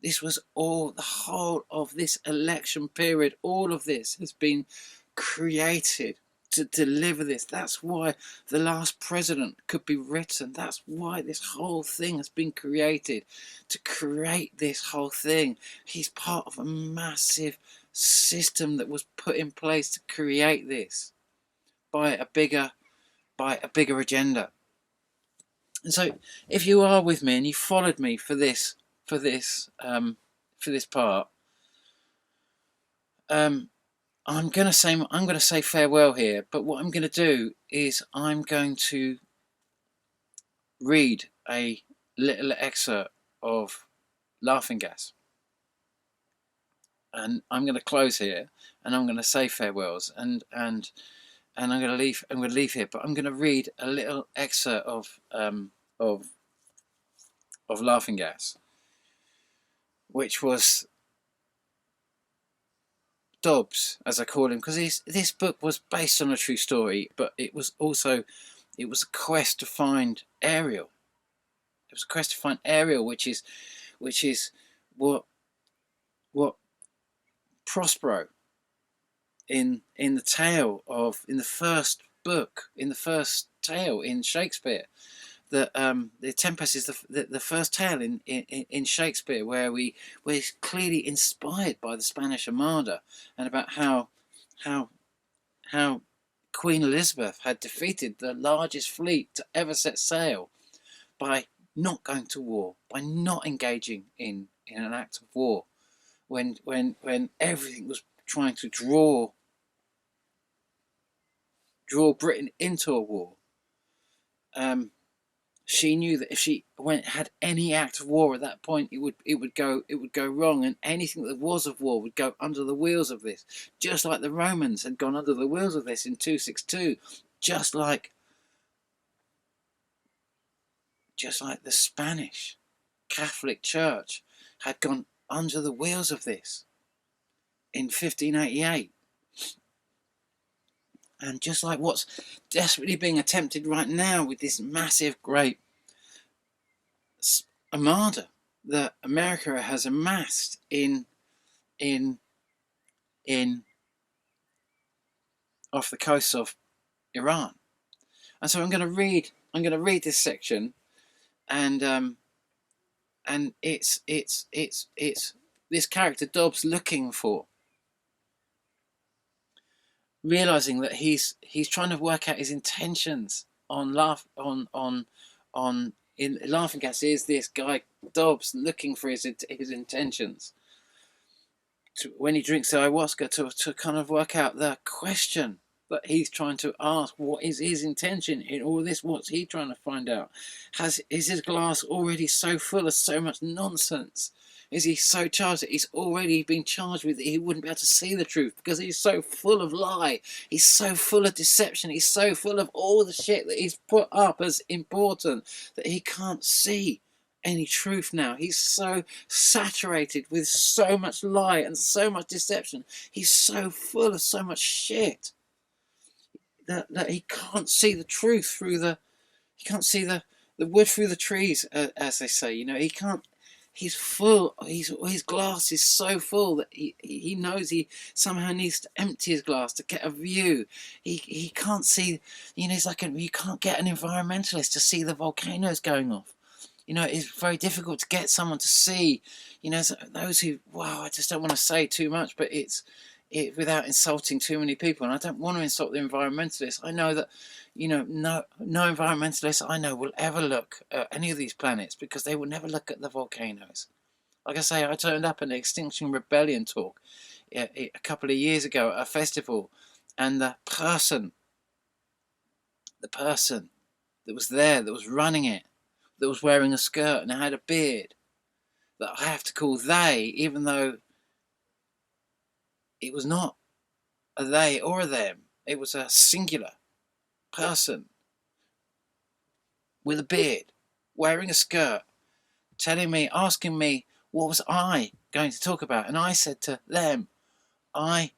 A: This was all, the whole of this election period, all of this has been created to deliver this. That's why the last president could be written. That's why this whole thing has been created, to create this whole thing. He's part of a massive system that was put in place to create this by a bigger agenda. And so, if you are with me and you followed me for this part, I'm going to say farewell here. But what I'm going to do is I'm going to read a little excerpt of Laughing Gas, and I'm going to close here, and I'm going to say farewells, and I'm going to leave. I'm going to leave here, but I'm going to read a little excerpt of Laughing Gas, which was Dobbs, as I call him, because this book was based on a true story, but it was a quest to find Ariel. It was a quest to find Ariel, which is what Prospero in the first tale in Shakespeare. That the Tempest is the first tale in Shakespeare where it's clearly inspired by the Spanish Armada, and about how Queen Elizabeth had defeated the largest fleet to ever set sail by not going to war, by not engaging in an act of war, when everything was trying to draw Britain into a war. She knew that if she had any act of war at that point, it would go wrong, and anything that was of war would go under the wheels of this, just like the Romans had gone under the wheels of this in 262, just like the Spanish Catholic Church had gone under the wheels of this in 1588. And just like what's desperately being attempted right now with this massive, great armada that America has amassed in off the coast of Iran. And so I'm going to read this section, and it's this character Dobbs looking for, realizing that he's trying to work out his intentions in Laughing Gas. Is this guy Dobbs looking for his intentions when he drinks the ayahuasca to kind of work out the question that he's trying to ask? What is his intention in all this? What's he trying to find out? Is his glass already so full of so much nonsense? Is he so charged that he's already been charged with it? He wouldn't be able to see the truth because he's so full of lie. He's so full of deception. He's so full of all the shit that he's put up as important that he can't see any truth now. He's so saturated with so much lie and so much deception. He's so full of so much shit that he can't see the truth he can't see the wood through the trees, as they say. He can't. He's full. His glass is so full that he knows he somehow needs to empty his glass to get a view. He can't see. It's like you can't get an environmentalist to see the volcanoes going off. It's very difficult to get someone to see. Those who. Wow, I just don't want to say too much, but it's without insulting too many people, and I don't want to insult the environmentalists. I know that, no environmentalists I know will ever look at any of these planets because they will never look at the volcanoes. Like I say, I turned up at an Extinction Rebellion talk a couple of years ago at a festival, and the person that was there, that was running it, that was wearing a skirt and had a beard, that I have to call they, even though it was not a they or a them. It was a singular person. with a beard, wearing a skirt, asking me what was I going to talk about. And I said to them, I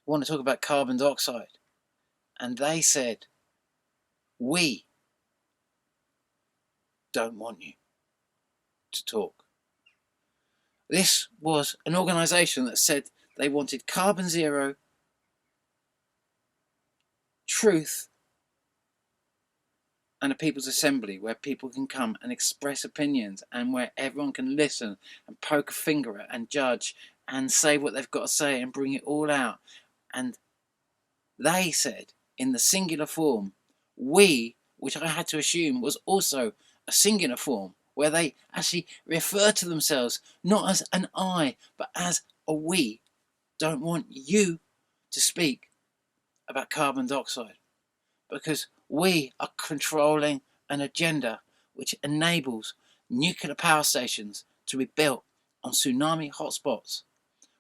A: want to talk about carbon dioxide. And they said, we don't want you to talk. This was an organisation that said they wanted carbon zero, truth, and a people's assembly where people can come and express opinions and where everyone can listen and poke a finger at and judge and say what they've got to say and bring it all out. And they said in the singular form, we, which I had to assume was also a singular form, where they actually refer to themselves not as an I, but as a we, don't want you to speak about carbon dioxide, because we are controlling an agenda which enables nuclear power stations to be built on tsunami hotspots,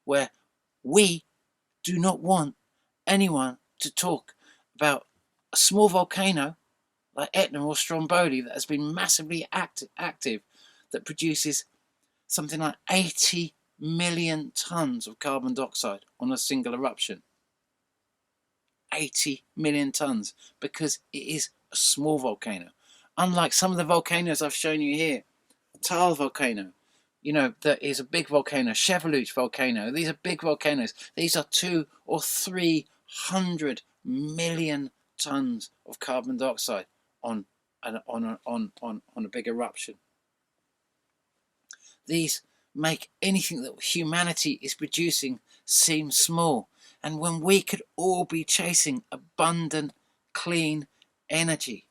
A: where we do not want anyone to talk about a small volcano like Etna or Stromboli that has been massively active that produces something like 80 million tons of carbon dioxide on a single eruption. 80 million tons, because it is a small volcano. Unlike some of the volcanoes I've shown you here, Taal volcano, that is a big volcano, Sheveluch volcano. These are big volcanoes. These are 200 or 300 million tons of carbon dioxide on a big eruption. These make anything that humanity is producing seem small. And when we could all be chasing abundant, clean energy,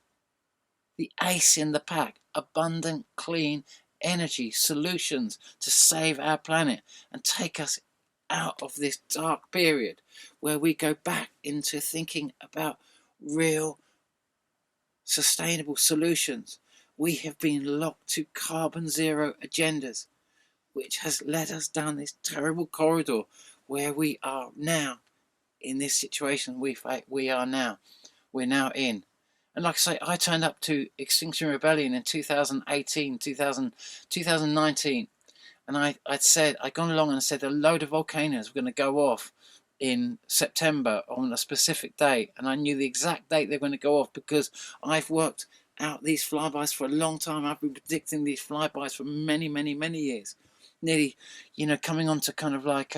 A: the ace in the pack, abundant, clean energy solutions to save our planet and take us out of this dark period where we go back into thinking about real sustainable solutions. We have been locked to carbon zero agendas, which has led us down this terrible corridor where we are now in this situation we're now in. And like I say, I turned up to Extinction Rebellion in 2018, 2019, and I'd gone along and said a load of volcanoes were going to go off in September on a specific date, and I knew the exact date they were going to go off because I've worked out these flybys for a long time. I've been predicting these flybys for many, many, many years, nearly, coming on to kind of like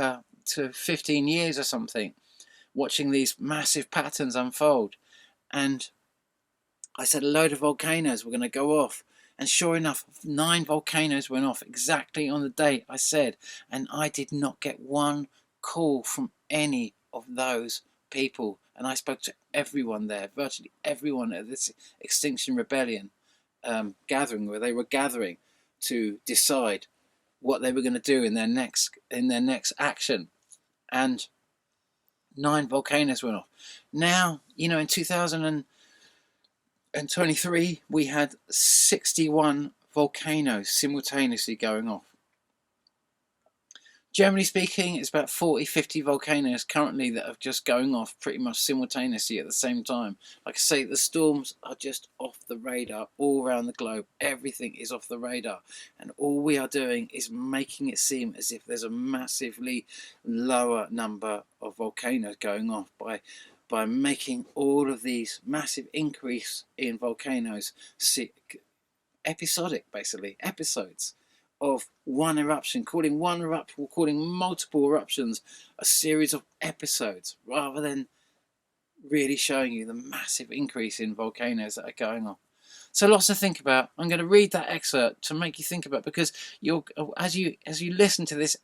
A: to 15 years or something, watching these massive patterns unfold. And I said a load of volcanoes were going to go off. And sure enough, 9 volcanoes went off exactly on the date I said. And I did not get one call from any of those people. And I spoke to everyone there, virtually everyone at this Extinction Rebellion gathering, where they were gathering to decide what they were going to do in their next action. And 9 volcanoes went off. Now, in 2023, we had 61 volcanoes simultaneously going off. Generally speaking, it's about 40-50 volcanoes currently that are just going off pretty much simultaneously at the same time. Like I say, the storms are just off the radar all around the globe. Everything is off the radar. And all we are doing is making it seem as if there's a massively lower number of volcanoes going off by making all of these massive increase in volcanoes episodic, basically, episodes of one eruption, calling multiple eruptions a series of episodes, rather than really showing you the massive increase in volcanoes that are going on. So lots to think about. I'm going to read that excerpt to make you think about, because as you listen to this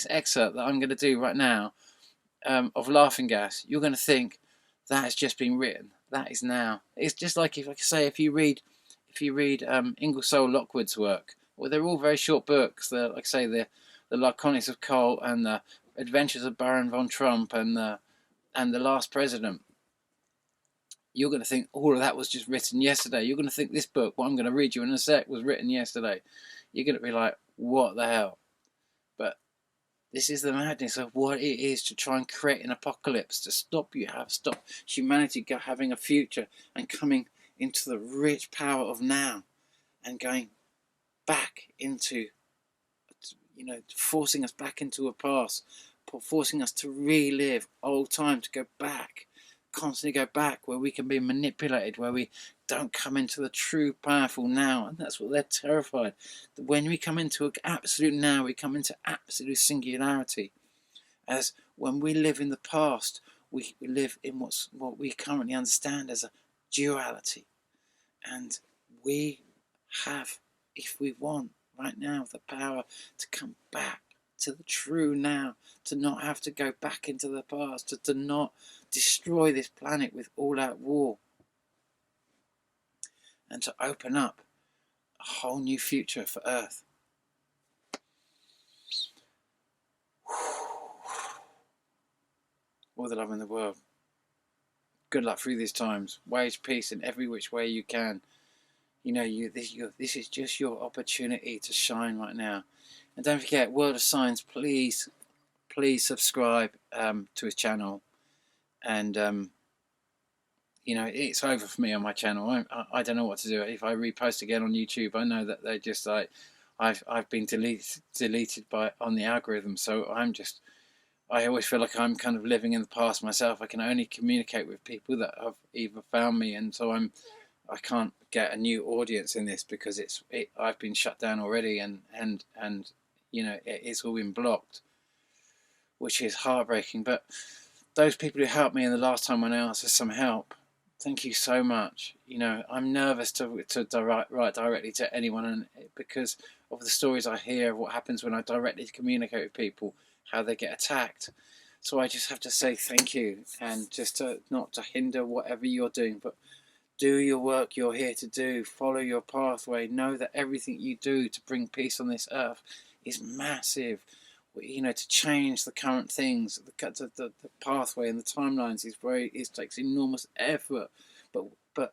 A: excerpt that I'm going to do right now of Laughing Gas, you're going to think that has just been written. That is now. It's just like if you read Ingersoll Lockwood's work. Well, they're all very short books. They're, like I say, the Laconics of Coal and the Adventures of Baron von Trump and the Last President. You're going to think all of that was just written yesterday. You're going to think this book, what I'm going to read you in a sec, was written yesterday. You're going to be like, what the hell? But this is the madness of what it is to try and create an apocalypse, to stop humanity having a future and coming into the rich power of now, and going back into, forcing us back into a past, forcing us to relive old time, to go back, constantly go back, where we can be manipulated, where we don't come into the true powerful now. And that's what they're terrified. When we come into absolute now, we come into absolute singularity. As when we live in the past, we live in what we currently understand as a duality. And we have, if we want, right now, the power to come back to the true now, to not have to go back into the past, to not destroy this planet with all-out war, and to open up a whole new future for Earth. All the love in the world. Good luck through these times. Wage peace in every which way you can. This is just your opportunity to shine right now. And don't forget, World of Signs, please subscribe to his channel. And it's over for me on my channel. I don't know what to do. If I repost again on YouTube, I know that they just like I've been deleted on the algorithm. So I always feel like I'm kind of living in the past myself. I can only communicate with people that have either found me, and so I can't get a new audience in this because I've been shut down already, and it's all been blocked, which is heartbreaking. But those people who helped me in the last time when I asked for some help, thank you so much. I'm nervous to write directly to anyone, and because of the stories I hear of what happens when I directly communicate with people, how they get attacked. So I just have to say thank you, and just not to hinder whatever you're doing, but do your work you're here to do. Follow your pathway. Know that everything you do to bring peace on this earth is massive. To change the current things, the pathway and the timelines it takes enormous effort. But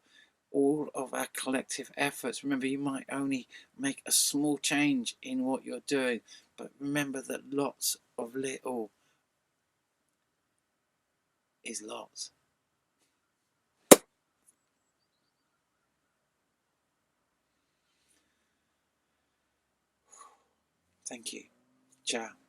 A: all of our collective efforts, remember, you might only make a small change in what you're doing, but remember that lots of little is lots. Thank you. Ciao.